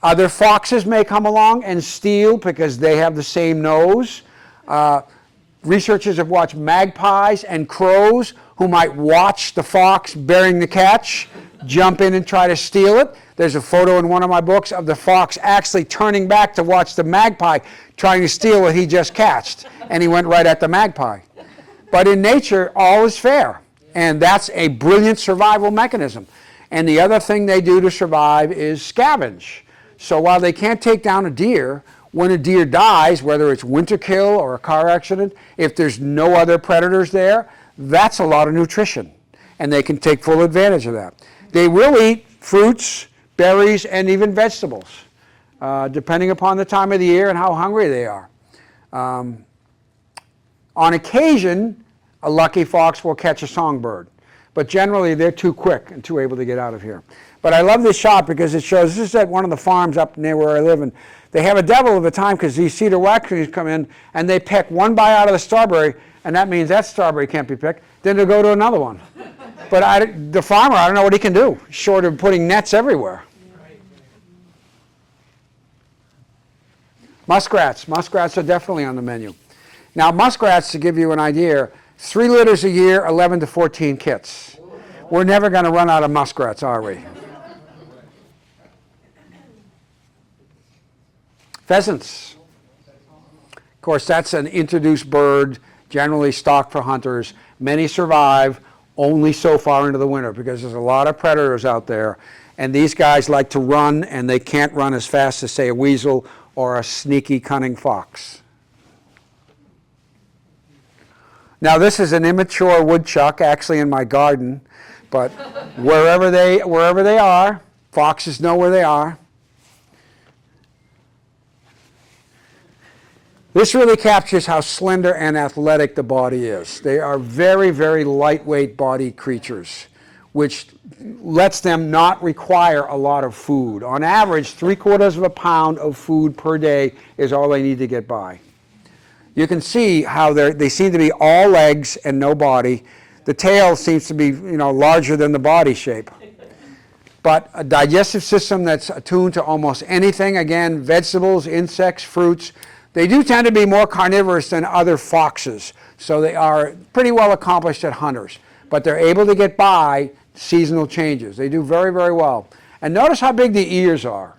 Other foxes may come along and steal because they have the same nose. Researchers have watched magpies and crows who might watch the fox bearing the catch, jump in and try to steal it. There's a photo in one of my books of the fox actually turning back to watch the magpie trying to steal what he just catched, and he went right at the magpie. But in nature, all is fair, and that's a brilliant survival mechanism. And the other thing they do to survive is scavenge. So while they can't take down a deer, when a deer dies, whether it's winter kill or a car accident, if there's no other predators there, that's a lot of nutrition, and they can take full advantage of that. They will eat fruits, berries, and even vegetables, depending upon the time of the year and how hungry they are. On occasion, a lucky fox will catch a songbird, but generally they're too quick and too able to get out of here. But I love this shot because it shows, this is at one of the farms up near where I live, and they have a devil of a time because these cedar waxwings come in and they pick one bite out of the strawberry, and that means that strawberry can't be picked. Then they'll go to another one. But the farmer, I don't know what he can do, short of putting nets everywhere. Muskrats. Muskrats are definitely on the menu. Now, muskrats, to give you an idea, 3 litters a year, 11 to 14 kits. We're never going to run out of muskrats, are we? Pheasants. Of course, that's an introduced bird, generally stocked for hunters. Many survive only so far into the winter because there's a lot of predators out there. And these guys like to run, and they can't run as fast as, say, a weasel or a sneaky, cunning fox. Now, this is an immature woodchuck, actually in my garden, but wherever they are, foxes know where they are. This really captures how slender and athletic the body is. They are very, very lightweight body creatures, which lets them not require a lot of food. On average, 3/4 of a pound of food per day is all they need to get by. You can see how they seem to be all legs and no body. The tail seems to be, larger than the body shape. But a digestive system that's attuned to almost anything, again, vegetables, insects, fruits. They do tend to be more carnivorous than other foxes, so they are pretty well accomplished at hunters. But they're able to get by seasonal changes. They do very, very well. And notice how big the ears are.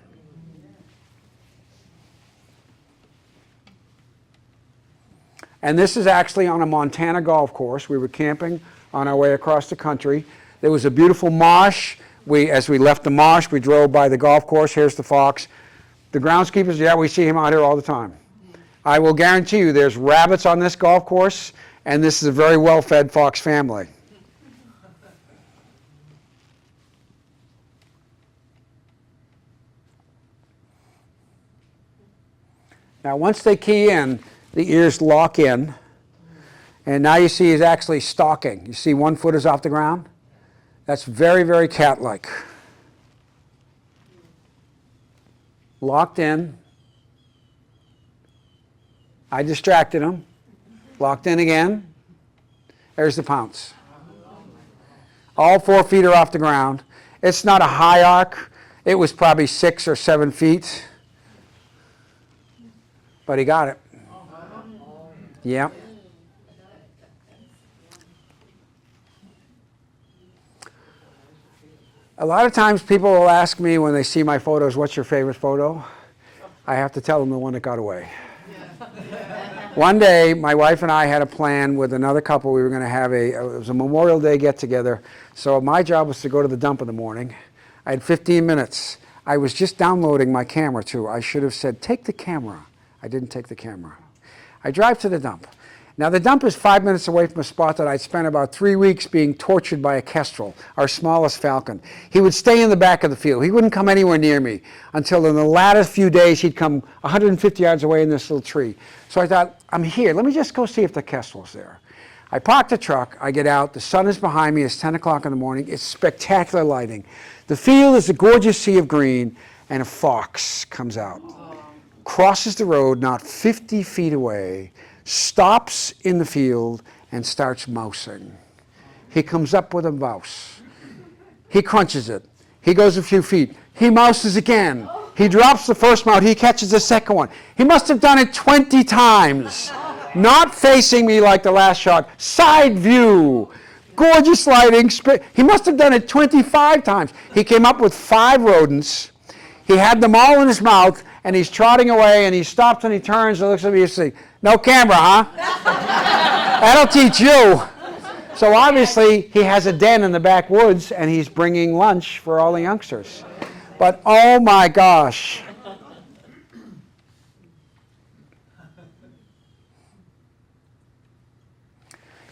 And this is actually on a Montana golf course. We were camping on our way across the country. There was a beautiful marsh. As we left the marsh, we drove by the golf course. Here's the fox. The groundskeepers, yeah, we see him out here all the time. I will guarantee you there's rabbits on this golf course, and this is a very well-fed fox family. Now, once they key in, the ears lock in, and now you see he's actually stalking. You see 1 foot is off the ground? That's very, very cat-like. Locked in. I distracted him. Locked in again. There's the pounce. All 4 feet are off the ground. It's not a high arc. It was probably 6 or 7 feet. But he got it. Yeah. A lot of times people will ask me when they see my photos, what's your favorite photo? I have to tell them the one that got away. One day, my wife and I had a plan with another couple. We were going to have it was a Memorial Day get-together. So my job was to go to the dump in the morning. I had 15 minutes. I was just downloading my camera, too. I should have said, take the camera. I didn't take the camera. I drive to the dump. Now the dump is 5 minutes away from a spot that I'd spent about 3 weeks being tortured by a kestrel, our smallest falcon. He would stay in the back of the field. He wouldn't come anywhere near me until in the latter few days he'd come 150 yards away in this little tree. So I thought, I'm here, let me just go see if the kestrel's there. I park the truck, I get out, the sun is behind me, it's 10 o'clock in the morning, it's spectacular lighting. The field is a gorgeous sea of green, and a fox comes out, crosses the road not 50 feet away, stops in the field and starts mousing. He comes up with a mouse. He crunches it. He goes a few feet. He mouses again. He drops the first mouse. He catches the second one. He must have done it 20 times. Not facing me like the last shot. Side view. Gorgeous lighting. He must have done it 25 times. He came up with 5 rodents. He had them all in his mouth, and he's trotting away, and he stops and he turns and looks at me and says, "No camera, huh? That'll teach you." So obviously he has a den in the backwoods, and he's bringing lunch for all the youngsters. But oh my gosh.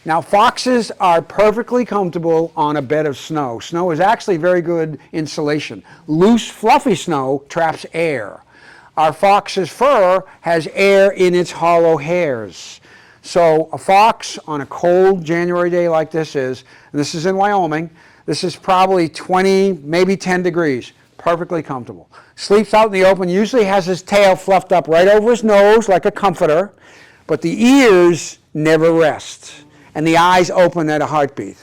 Now foxes are perfectly comfortable on a bed of snow. Snow is actually very good insulation. Loose, fluffy snow traps air. Our fox's fur has air in its hollow hairs. So a fox on a cold January day like this is, and this is in Wyoming, this is probably 20, maybe 10 degrees, perfectly comfortable. Sleeps out in the open, usually has his tail fluffed up right over his nose like a comforter, but the ears never rest, and the eyes open at a heartbeat.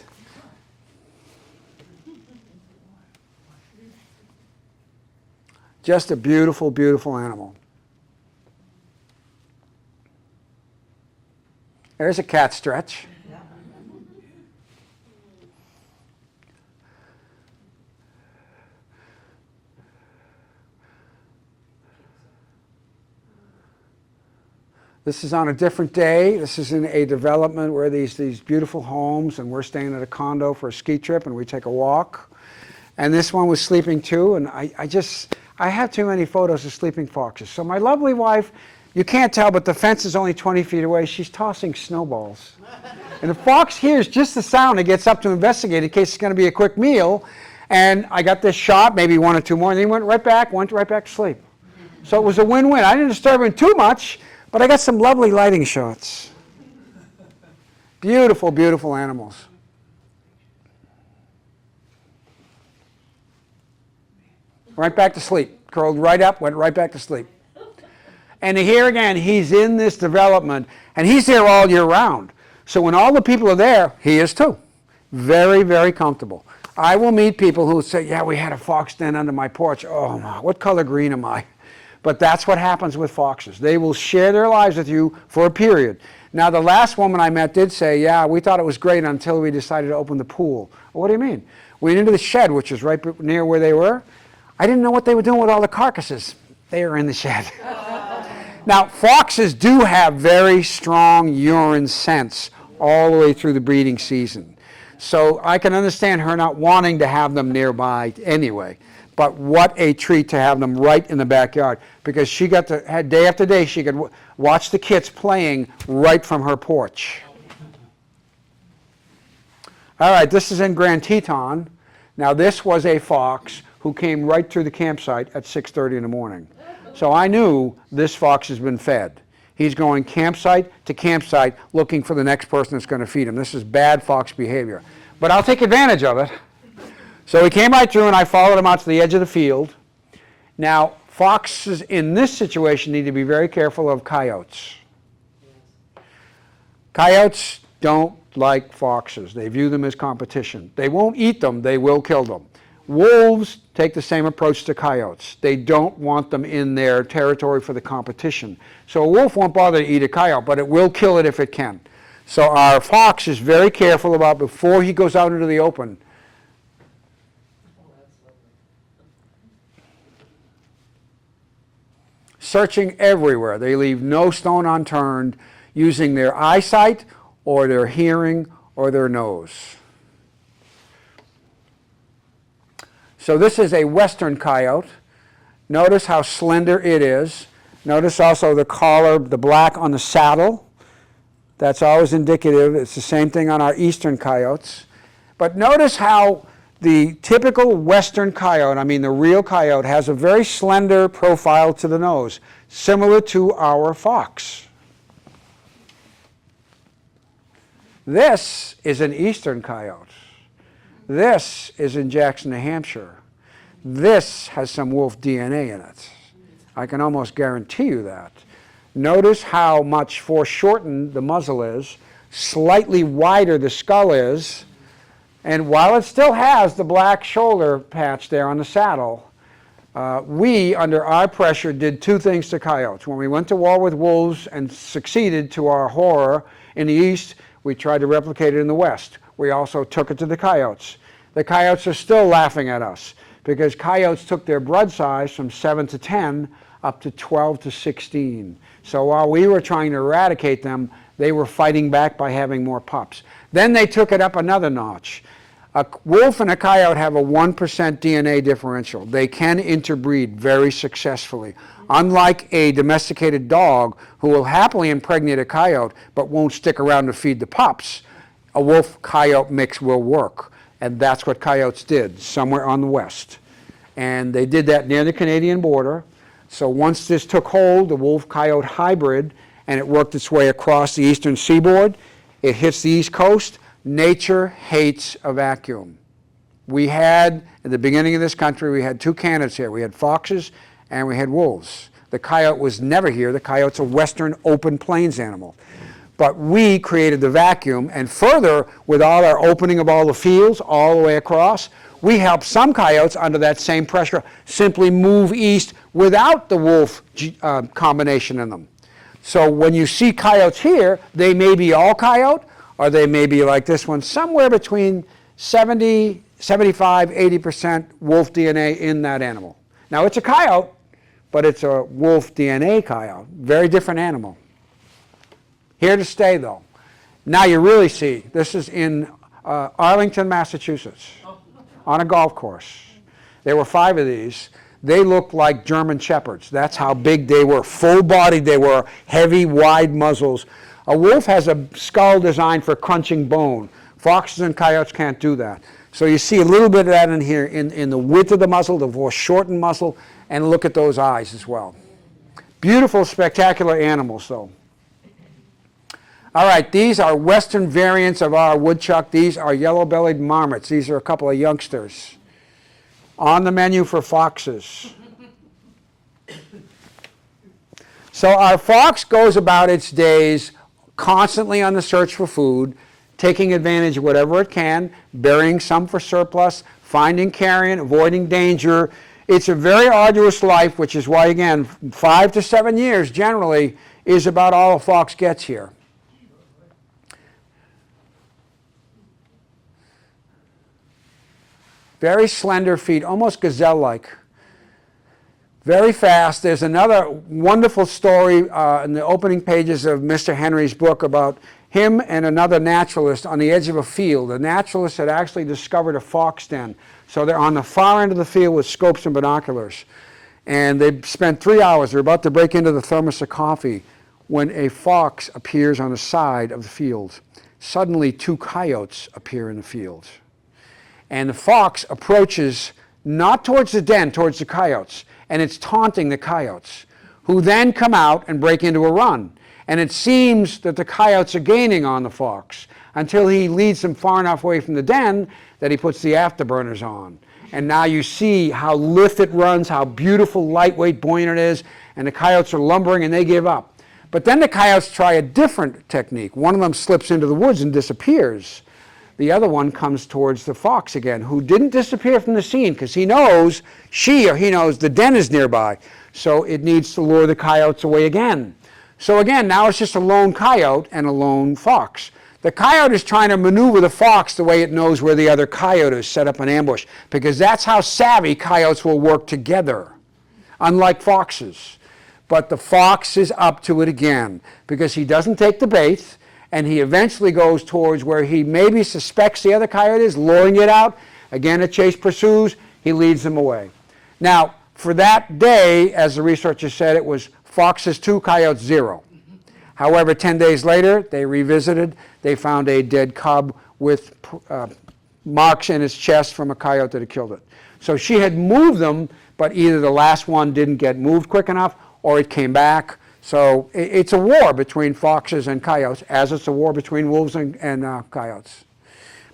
Just a beautiful, beautiful animal. There's a cat stretch. This is on a different day. This is in a development where these beautiful homes, and we're staying at a condo for a ski trip, and we take a walk. And this one was sleeping too, and I have too many photos of sleeping foxes. So my lovely wife, you can't tell, but the fence is only 20 feet away. She's tossing snowballs. And the fox hears just the sound and gets up to investigate in case it's going to be a quick meal. And I got this shot, maybe 1 or 2 more, and then he went right back to sleep. So it was a win-win. I didn't disturb him too much, but I got some lovely lighting shots. Beautiful, beautiful animals. Right back to sleep. Curled right up, went right back to sleep. And here again, he's in this development, and he's there all year round. So when all the people are there, he is too. Very, very comfortable. I will meet people who say, "Yeah, we had a fox den under my porch." Oh, what color green am I? But that's what happens with foxes. They will share their lives with you for a period. Now, the last woman I met did say, "Yeah, we thought it was great until we decided to open the pool." Well, what do you mean? We went into the shed, which is right near where they were. I didn't know what they were doing with all the carcasses. They were in the shed. Now, foxes do have very strong urine scents all the way through the breeding season. So I can understand her not wanting to have them nearby anyway. But what a treat to have them right in the backyard, because she got to, day after day, she could watch the kids playing right from her porch. All right, this is in Grand Teton. Now, this was a fox who came right through the campsite at 6:30 in the morning. So I knew this fox has been fed. He's going campsite to campsite looking for the next person that's going to feed him. This is bad fox behavior. But I'll take advantage of it. So he came right through, and I followed him out to the edge of the field. Now, foxes in this situation need to be very careful of coyotes. Coyotes don't like foxes. They view them as competition. They won't eat them. They will kill them. Wolves take the same approach to coyotes. They don't want them in their territory for the competition. So a wolf won't bother to eat a coyote, but it will kill it if it can. So our fox is very careful about, before he goes out into the open, searching everywhere. They leave no stone unturned, using their eyesight or their hearing or their nose. So this is a western coyote. Notice how slender it is. Notice also the collar, the black on the saddle. That's always indicative. It's the same thing on our eastern coyotes. But notice how the typical western coyote, I mean the real coyote, has a very slender profile to the nose, similar to our fox. This is an eastern coyote. This is in Jackson, New Hampshire. This has some wolf DNA in it. I can almost guarantee you that. Notice how much foreshortened the muzzle is, slightly wider the skull is, and while it still has the black shoulder patch there on the saddle, we, under our pressure, did two things to coyotes. When we went to war with wolves and succeeded to our horror in the east, we tried to replicate it in the west. We also took it to the coyotes. The coyotes are still laughing at us because coyotes took their blood size from 7 to 10 up to 12 to 16. So while we were trying to eradicate them, they were fighting back by having more pups. Then they took it up another notch. A wolf and a coyote have a 1% DNA differential. They can interbreed very successfully. Unlike a domesticated dog who will happily impregnate a coyote but won't stick around to feed the pups, a wolf-coyote mix will work. And that's what coyotes did somewhere on the west. And they did that near the Canadian border. So once this took hold, the wolf-coyote hybrid, and it worked its way across the eastern seaboard, it hits the East Coast. Nature hates a vacuum. We had, at the beginning of this country, we had two candidates here. We had foxes and we had wolves. The coyote was never here. The coyote's a western open plains animal. But we created the vacuum, and further, with all our opening of all the fields all the way across, we helped some coyotes under that same pressure simply move east without the wolf combination in them. So when you see coyotes here, they may be all coyote, or they may be like this one, somewhere between 70, 75, 80% wolf DNA in that animal. Now it's a coyote, but it's a wolf DNA coyote. Very different animal. Here to stay though. Now you really see, this is in Arlington, Massachusetts, on a golf course. There were 5 of these. They looked like German shepherds. That's how big they were. Full-bodied they were, heavy, wide muzzles. A wolf has a skull designed for crunching bone. Foxes and coyotes can't do that. So you see a little bit of that in here, in the width of the muzzle, the foreshortened muzzle, and look at those eyes as well. Beautiful, spectacular animals, though. All right, these are western variants of our woodchuck. These are yellow-bellied marmots. These are a couple of youngsters. On the menu for foxes. So our fox goes about its days constantly on the search for food, taking advantage of whatever it can, burying some for surplus, finding carrion, avoiding danger. It's a very arduous life, which is why, again, 5 to 7 years generally is about all a fox gets here. Very slender feet, almost gazelle-like. Very fast. There's another wonderful story in the opening pages of Mr. Henry's book about him and another naturalist on the edge of a field. The naturalist had actually discovered a fox den. So they're on the far end of the field with scopes and binoculars. And they spent 3 hours. They're about to break into the thermos of coffee when a fox appears on the side of the field. Suddenly, 2 coyotes appear in the field. And the fox approaches not towards the den, towards the coyotes. And it's taunting the coyotes, who then come out and break into a run. And it seems that the coyotes are gaining on the fox until he leads them far enough away from the den that he puts the afterburners on. And now you see how lithe it runs, how beautiful, lightweight, buoyant it is, and the coyotes are lumbering and they give up. But then the coyotes try a different technique. One of them slips into the woods and disappears. The other one comes towards the fox again, who didn't disappear from the scene because he knows, he knows the den is nearby. So it needs to lure the coyotes away again. So again, now it's just a lone coyote and a lone fox. The coyote is trying to maneuver the fox the way it knows where the other coyote is, set up an ambush, because that's how savvy coyotes will work together, unlike foxes. But the fox is up to it again because he doesn't take the bait. And he eventually goes towards where he maybe suspects the other coyote is, luring it out. Again, a chase pursues. He leads them away. Now, for that day, as the researcher said, it was foxes 2, coyotes 0. However, 10 days later, they revisited. They found a dead cub with marks in its chest from a coyote that had killed it. So she had moved them, but either the last one didn't get moved quick enough or it came back. So it's a war between foxes and coyotes, as it's a war between wolves and coyotes.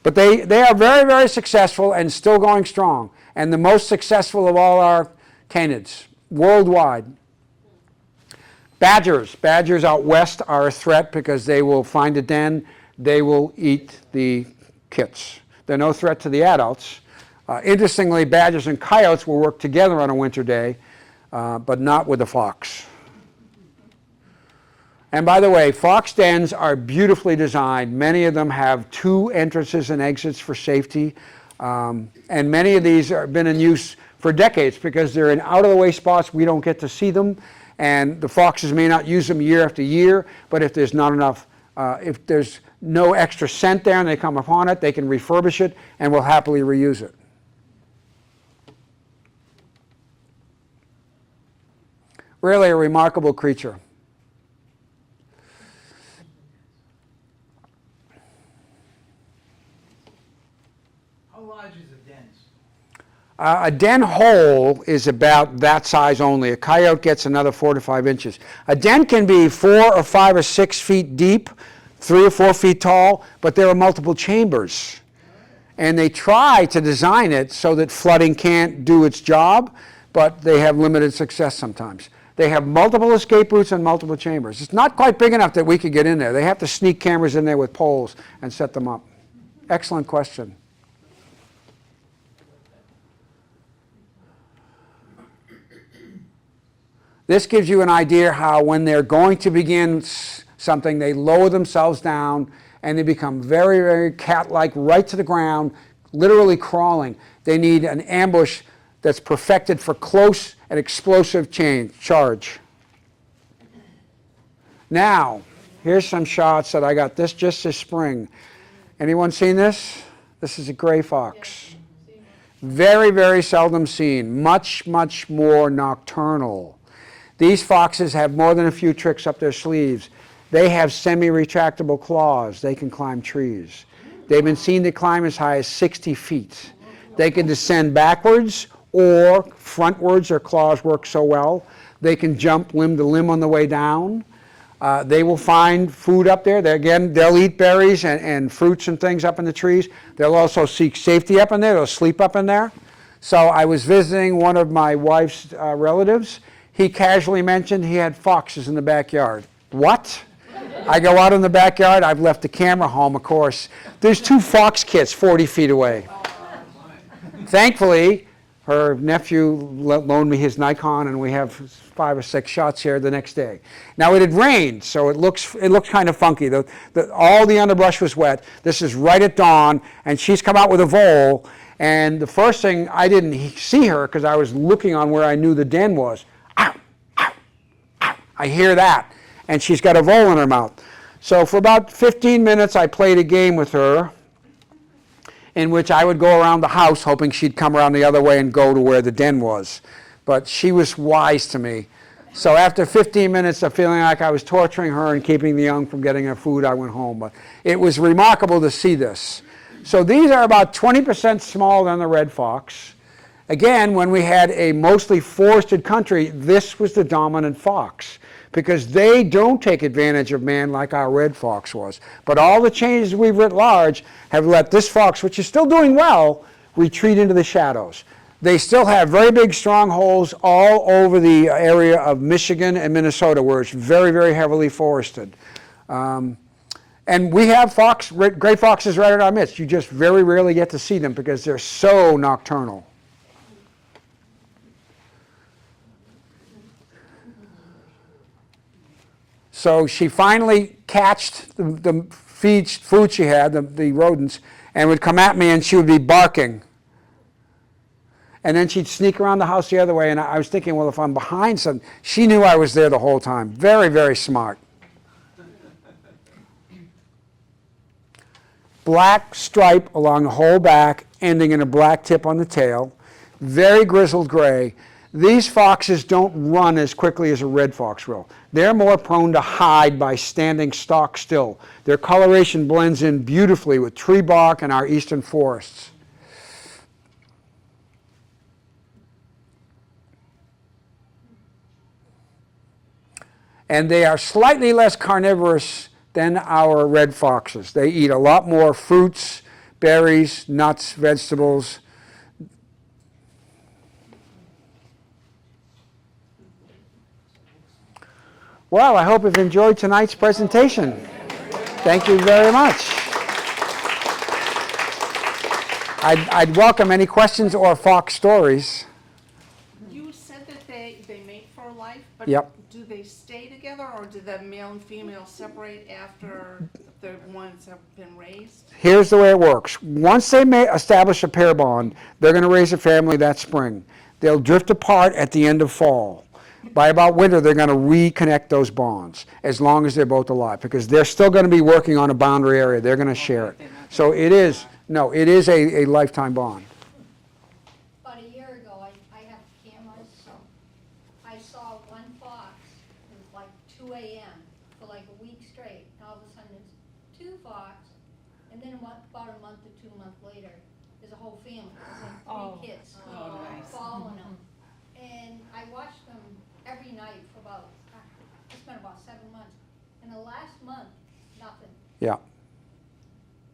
But they are very, very successful and still going strong. And the most successful of all our canids worldwide. Badgers. Badgers out west are a threat because they will find a den. They will eat the kits. They're no threat to the adults. Interestingly, badgers and coyotes will work together on a winter day, but not with the fox. And by the way, fox dens are beautifully designed. Many of them have 2 entrances and exits for safety. And many of these have been in use for decades because they're in out-of-the-way spots. We don't get to see them. And the foxes may not use them year after year, but if there's not enough, if there's no extra scent there and they come upon it, they can refurbish it and will happily reuse it. Really a remarkable creature. How large is a den? A den hole is about that size only. A coyote gets another 4 to 5 inches. A den can be 4 or 5 or 6 feet deep, 3 or 4 feet tall, but there are multiple chambers. And they try to design it so that flooding can't do its job, but they have limited success sometimes. They have multiple escape routes and multiple chambers. It's not quite big enough that we could get in there. They have to sneak cameras in there with poles and set them up. Excellent question. This gives you an idea how when they're going to begin something, they lower themselves down and they become very, very cat-like, right to the ground, literally crawling. They need an ambush that's perfected for close and explosive charge. Now, here's some shots that I got just this spring. Anyone seen this? This is a gray fox. Very, very seldom seen. Much, much more nocturnal. These foxes have more than a few tricks up their sleeves. They have semi-retractable claws. They can climb trees. They've been seen to climb as high as 60 feet. They can descend backwards or frontwards. Their claws work so well. They can jump limb to limb on the way down. They will find food up there. They'll eat berries and fruits and things up in the trees. They'll also seek safety up in there. They'll sleep up in there. So I was visiting one of my wife's relatives. He casually mentioned he had foxes in the backyard. What? I go out in the backyard. I've left the camera home, of course. There's 2 fox kits 40 feet away. Thankfully, her nephew loaned me his Nikon, and we have 5 or 6 shots here the next day. Now, it had rained, so it looks kind of funky. All the underbrush was wet. This is right at dawn, and she's come out with a vole. And the first thing, I didn't see her because I was looking on where I knew the den was. Ow, ow, ow. I hear that. And she's got a vole in her mouth. So for about 15 minutes, I played a game with her in which I would go around the house hoping she'd come around the other way and go to where the den was. But she was wise to me. So after 15 minutes of feeling like I was torturing her and keeping the young from getting her food, I went home. But it was remarkable to see this. So these are about 20% smaller than the red fox. Again, when we had a mostly forested country, this was the dominant fox, because they don't take advantage of man like our red fox was. But all the changes we've writ large have let this fox, which is still doing well, retreat into the shadows. They still have very big strongholds all over the area of Michigan and Minnesota, where it's very, very heavily forested. And we have gray foxes right in our midst. You just very rarely get to see them because they're so nocturnal. So she finally catched the food she had, the rodents, and would come at me and she would be barking. And then she'd sneak around the house the other way, and I was thinking, well, if I'm behind something, she knew I was there the whole time. Very, very smart. Black stripe along the whole back, ending in a black tip on the tail. Very grizzled gray. These foxes don't run as quickly as a red fox will. They're more prone to hide by standing stock still. Their coloration blends in beautifully with tree bark and our eastern forests. And they are slightly less carnivorous than our red foxes. They eat a lot more fruits, berries, nuts, vegetables. Well, I hope you've enjoyed tonight's presentation. Thank you very much. I'd welcome any questions or fox stories. You said that they mate for life, but Yep. do they stay together, or do the male and female separate after the ones have been raised? Here's the way it works. Once they may establish a pair bond, they're going to raise a family that spring. They'll drift apart at the end of fall. By about winter, they're going to reconnect those bonds, as long as they're both alive, because they're still going to be working on a boundary area. They're going to share it. So it is a lifetime bond. About a year ago, I have cameras, so I saw one fox. It was like 2 a.m. for like a week straight. And all of a sudden, there's 2 fox, and then about a month or 2 months later, there's a whole family. There's like 3 kids following them. And I watched them every night for it's been about 7 months. In the last month, nothing. Yeah.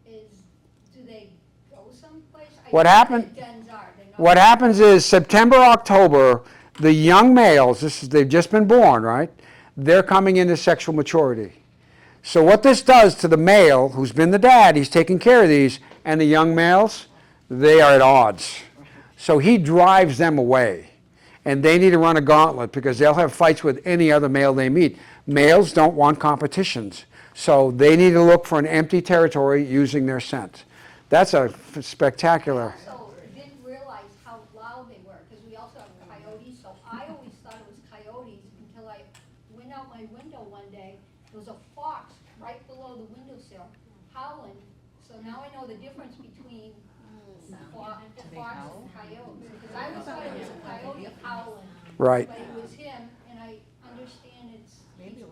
Do they go someplace? What I know happened- where the dens are. They know What happens is September, October, the young males, they've just been born, right? They're coming into sexual maturity. So what this does to the male, who's been the dad, he's taking care of these, and the young males, they are at odds. So he drives them away. And they need to run a gauntlet because they'll have fights with any other male they meet. Males don't want competitions. So they need to look for an empty territory using their scent. That's a spectacular. I also didn't realize how loud they were, because we also have coyotes, so I always thought it was coyotes until I went out my window one day. There was a fox right below the windowsill howling, so now I know the difference between the fox and coyotes. Because I always thought it was a coyote howling, Right. but it was him, and I understand he's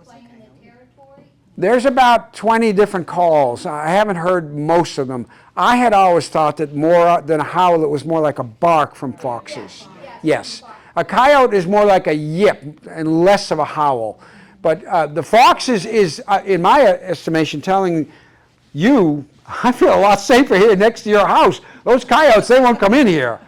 claiming the territory. There's about 20 different calls. I haven't heard most of them. I had always thought that more than a howl, it was more like a bark from foxes. Yes. A coyote is more like a yip and less of a howl. But the fox is in my estimation, telling you, I feel a lot safer here next to your house. Those coyotes, they won't come in here.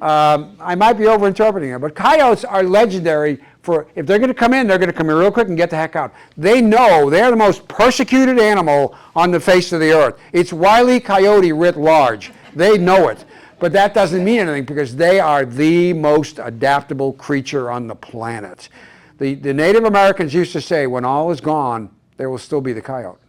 I might be overinterpreting it, but coyotes are legendary for, if they're going to come in, they're going to come in real quick and get the heck out. They know they're the most persecuted animal on the face of the earth. It's Wile E. Coyote writ large. They know it. But that doesn't mean anything because they are the most adaptable creature on the planet. The Native Americans used to say, when all is gone, there will still be the coyote.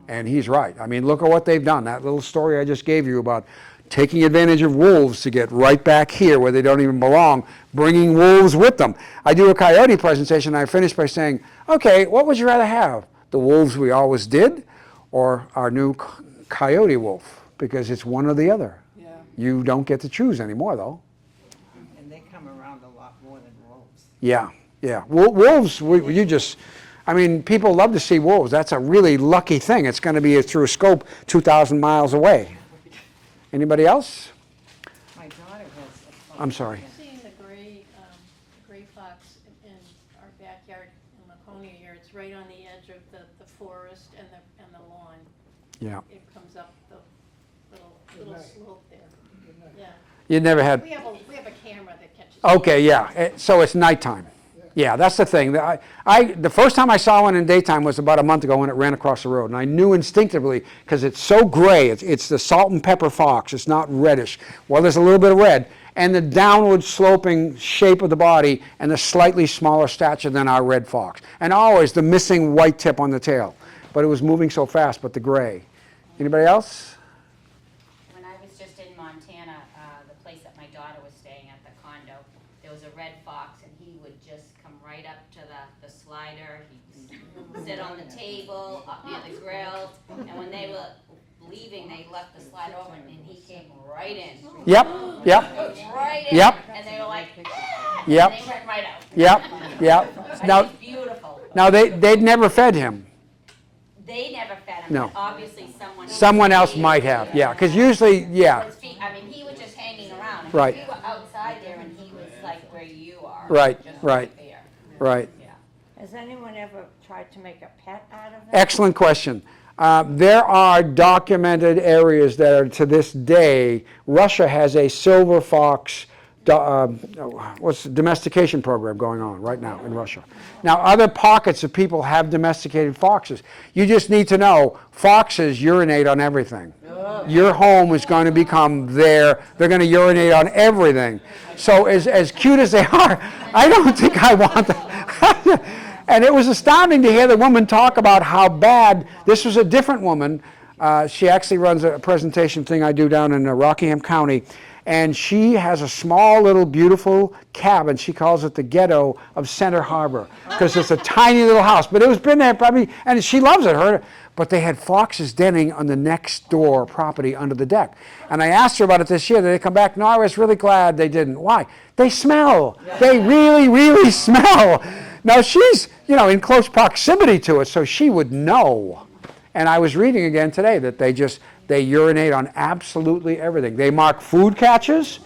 And he's right. I mean, look at what they've done. That little story I just gave you about taking advantage of wolves to get right back here where they don't even belong, bringing wolves with them. I do a coyote presentation, and I finish by saying, okay, what would you rather have? The wolves we always did or our new coyote wolf? Because it's one or the other. Yeah. You don't get to choose anymore, though. And they come around a lot more than wolves. Yeah, yeah. Wolves, I mean, people love to see wolves. That's a really lucky thing. It's going to be through a scope 2,000 miles away. Anybody else? My daughter has a fox. I'm sorry. I've seen the gray fox in our backyard in Laconia here. It's right on the edge of the forest and the lawn. Yeah. It comes up the little slope there. Yeah. You never had. We have a camera that catches. Okay, yeah. So it's nighttime. Yeah, that's the thing. The first time I saw one in daytime was about a month ago when it ran across the road, and I knew instinctively because it's so gray. It's the salt and pepper fox. It's not reddish. Well, there's a little bit of red, and the downward sloping shape of the body, and the slightly smaller stature than our red fox, and always the missing white tip on the tail. But it was moving so fast. But the gray. Anybody else? When I was just in Montana, the place that my daughter was staying at, the condo, there was a red fox, and he would just come right up to the slider. He'd sit on the table, up near the grill, and when they were leaving, they left the slide open, and he came right in. Yep. Right in. Yep. And they were like, Yep. And they went right out. Yep, yep. But Now, he's beautiful. now they'd never fed him. They never fed him, No. but obviously Someone else might have, yeah, because usually, yeah, His feet, I mean, he was just hanging around. If Right. we were outside there and he was like where you are. Right, just right. there. right. Yeah. Has anyone ever tried to make a pet out of it? Excellent question. There are documented areas that are to this day, Russia has a silver fox domestication program going on right now in Russia. Now, other pockets of people have domesticated foxes. You just need to know, foxes urinate on everything. Your home is going to become they're going to urinate on everything. So as cute as they are, I don't think I want them. And it was astounding to hear the woman talk about how bad, this was a different woman. She actually runs a presentation thing I do down in Rockingham County. And she has a small little beautiful cabin. She calls it the ghetto of Center Harbor because it's a tiny little house. But it was been there probably, and she loves it. But they had foxes denning on the next door property under the deck. And I asked her about it this year. Did they come back? No, I was really glad they didn't. Why? They smell. They really, really smell. Now she's, in close proximity to it, so she would know. And I was reading again today that they urinate on absolutely everything. They mark food catches.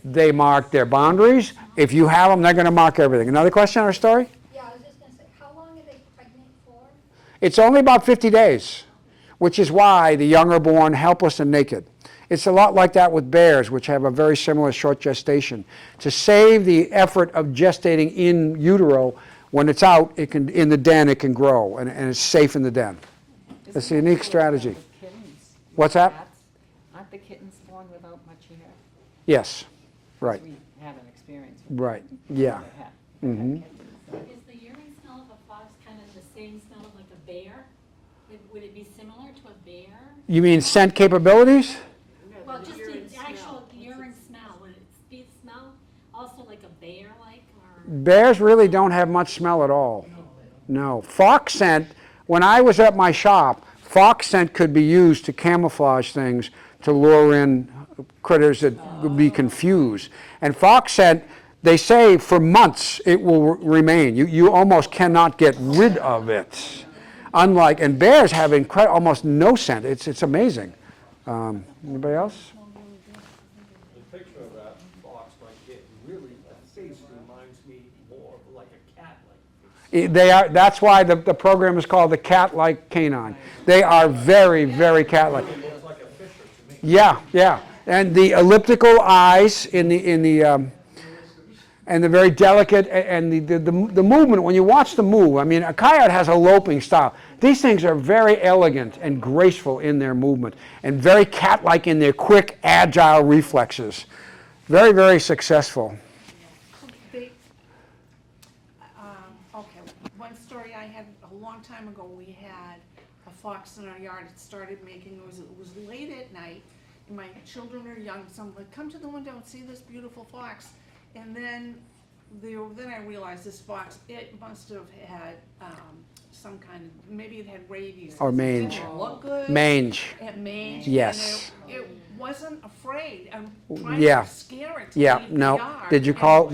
They mark their boundaries. If you have them, they're going to mark everything. Another question or story? Yeah, I was just gonna say, how long are they pregnant for? It's only about 50 days, which is why the young are born helpless and naked. It's a lot like that with bears, which have a very similar short gestation. To save the effort of gestating in utero, when it's out, in the den, it can grow, and it's safe in the den. It's a unique strategy. Kittens, What's that? cats, aren't the kittens born without much hair? Yes, right, We had an experience with right, yeah. that. Mhm. Is the urine smell of a fox kind of the same smell of like a bear? Would it be similar to a bear? You mean scent capabilities? Well, just the actual urine smell, would it smell also like a bear-like or? Bears really don't have much smell at all. No. Fox scent, when I was at my shop, fox scent could be used to camouflage things to lure in critters that would be confused. And fox scent, they say for months it will remain. You almost cannot get rid of it. And bears have almost no scent. It's amazing. Anybody else? The picture of that fox might get really, that face reminds me more of like a cat, like. That's why the program is called the Catlike Canine. They are very, very cat-like. It's like a fisher to me. Yeah, yeah. And the elliptical eyes and the very delicate and the movement. When you watch them move, I mean, a coyote has a loping style. These things are very elegant and graceful in their movement, and very cat-like in their quick, agile reflexes. Very, very successful. Okay, one story I had a long time ago, we had a fox in our yard. It started making, it was late at night, and my children are young, so I'm like, come to the window and see this beautiful fox. And then I realized this fox, it must have had some kind of, maybe it had rabies. Or It mange. didn't look good. Mange. It had mange. Yes. And it wasn't afraid. I'm trying Yeah. to scare it to Yeah, leave the no. yard. Did you And- call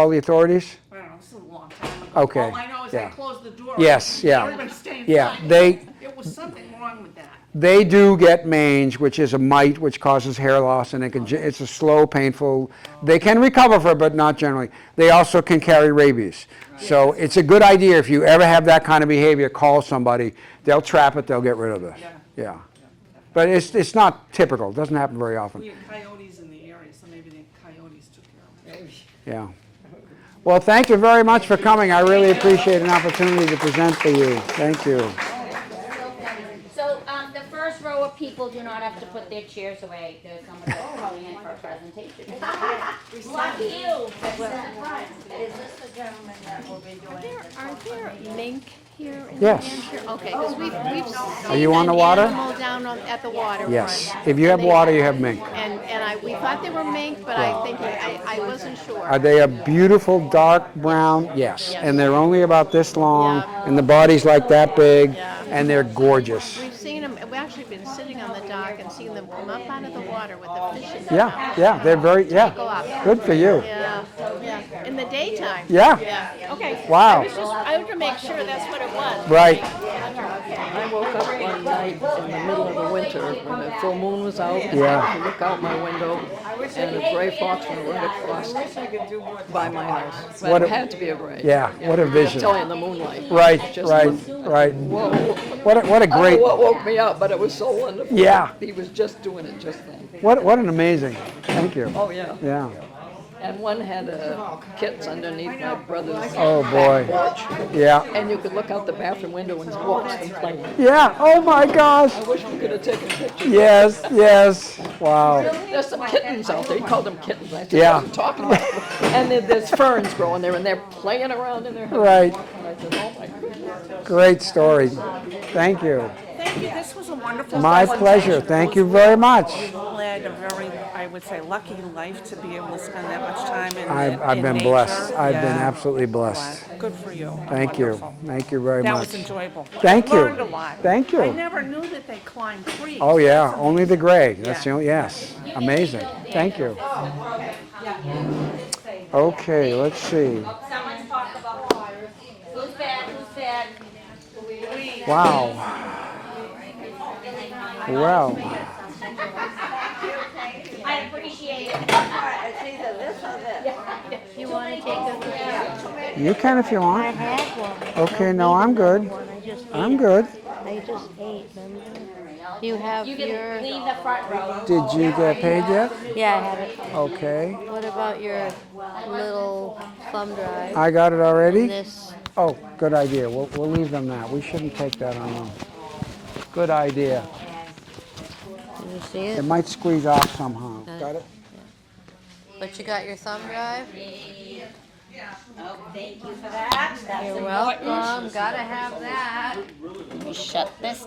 the authorities? I don't know, this is a long time ago. Okay, All I know is yeah. I closed the door. Yes, yeah. Everybody stayed Yeah, inside. It was something wrong with that. They do get mange, which is a mite, which causes hair loss, and it's a slow, painful. They can recover from it, but not generally. They also can carry rabies. So it's a good idea if you ever have that kind of behavior, call somebody. They'll trap it. They'll get rid of it. Yeah. But it's not typical. It doesn't happen very often. We had coyotes in the area, so maybe the coyotes took care of it. Yeah. Well, thank you very much for coming. I really appreciate an opportunity to present for you. Thank you. So, the first row of people do not have to put their chairs away. There's someone that's coming in for a presentation. Lucky you. Is this the gentleman that will be doing this? Aren't there mink here in New Yes. Hampshire? Okay, because we've Are you seen on the an water? animal down at the waterfront. Yes. If you have water, you have mink. And we thought they were mink, but I think, I wasn't sure. Are they a beautiful dark brown? Yes. And they're only about this long, Yeah. and the body's like that big, Yeah. and they're gorgeous. We've seen them, we've actually been sitting on the dock and seen them come up out of the water with the fish in their mouth. Yeah, they're very, Go yeah. up. Good for you. Yeah, yeah. And in the daytime? Yeah, Yeah, okay. Wow. I was to make sure that's what it was. right. I woke up one night in the middle of the winter when the full moon was out. Yeah. I look out my window and a gray fox went right across by my house. What But a- it had to be a gray. Yeah, what a vision. Tell you in the moonlight. Right, Just right, looked- right. Whoa. What a I don't great, know what woke me up, but it was so wonderful. Yeah. He was just doing it just then. what an amazing, thank you. Oh, yeah. Yeah. And one had kittens underneath my brother's Oh, back boy. porch. Yeah, And you could look out the bathroom window and watch them playing. yeah, oh my gosh. I wish we could have taken pictures. Yes, yes, wow. There's some kittens out there. He called them kittens. I said, Yeah. what are you talking about? And there's ferns growing there, and they're playing around in their house. Right. And I said, oh my goodness. Great story. Thank you. Thank you, this was a wonderful. My presentation. pleasure. Thank you very much. Led a very, I would say, lucky life to be able to spend that much time in I've in been nature. blessed. I've been Yeah. absolutely blessed. Good for you. Thank you. Wonderful. Thank you very That much. was enjoyable. Thank you. Learned a lot. Thank you. I never knew that they climbed trees. Oh, yeah, only the gray. That's the only, yes. Amazing. Thank you. Okay, let's see. Someone's talking about who's bad, who's bad. Wow. Well, I appreciate it. It's either this or this. You wanna take a? you can if you I want. had one. Okay, no, I'm good. I just I'm ate good. it. I just ate them. You have You your, can leave the front row. Did you get paid yet? yeah, I have it. Okay. What about your little thumb drive? I got it already? This, Oh, good idea. We'll leave them that. We shouldn't take that on them. Good idea. did you see It it? might squeeze off somehow. Got it? But you got your thumb drive? Oh, thank you for that. That's You're welcome, gotta have that. Let me shut this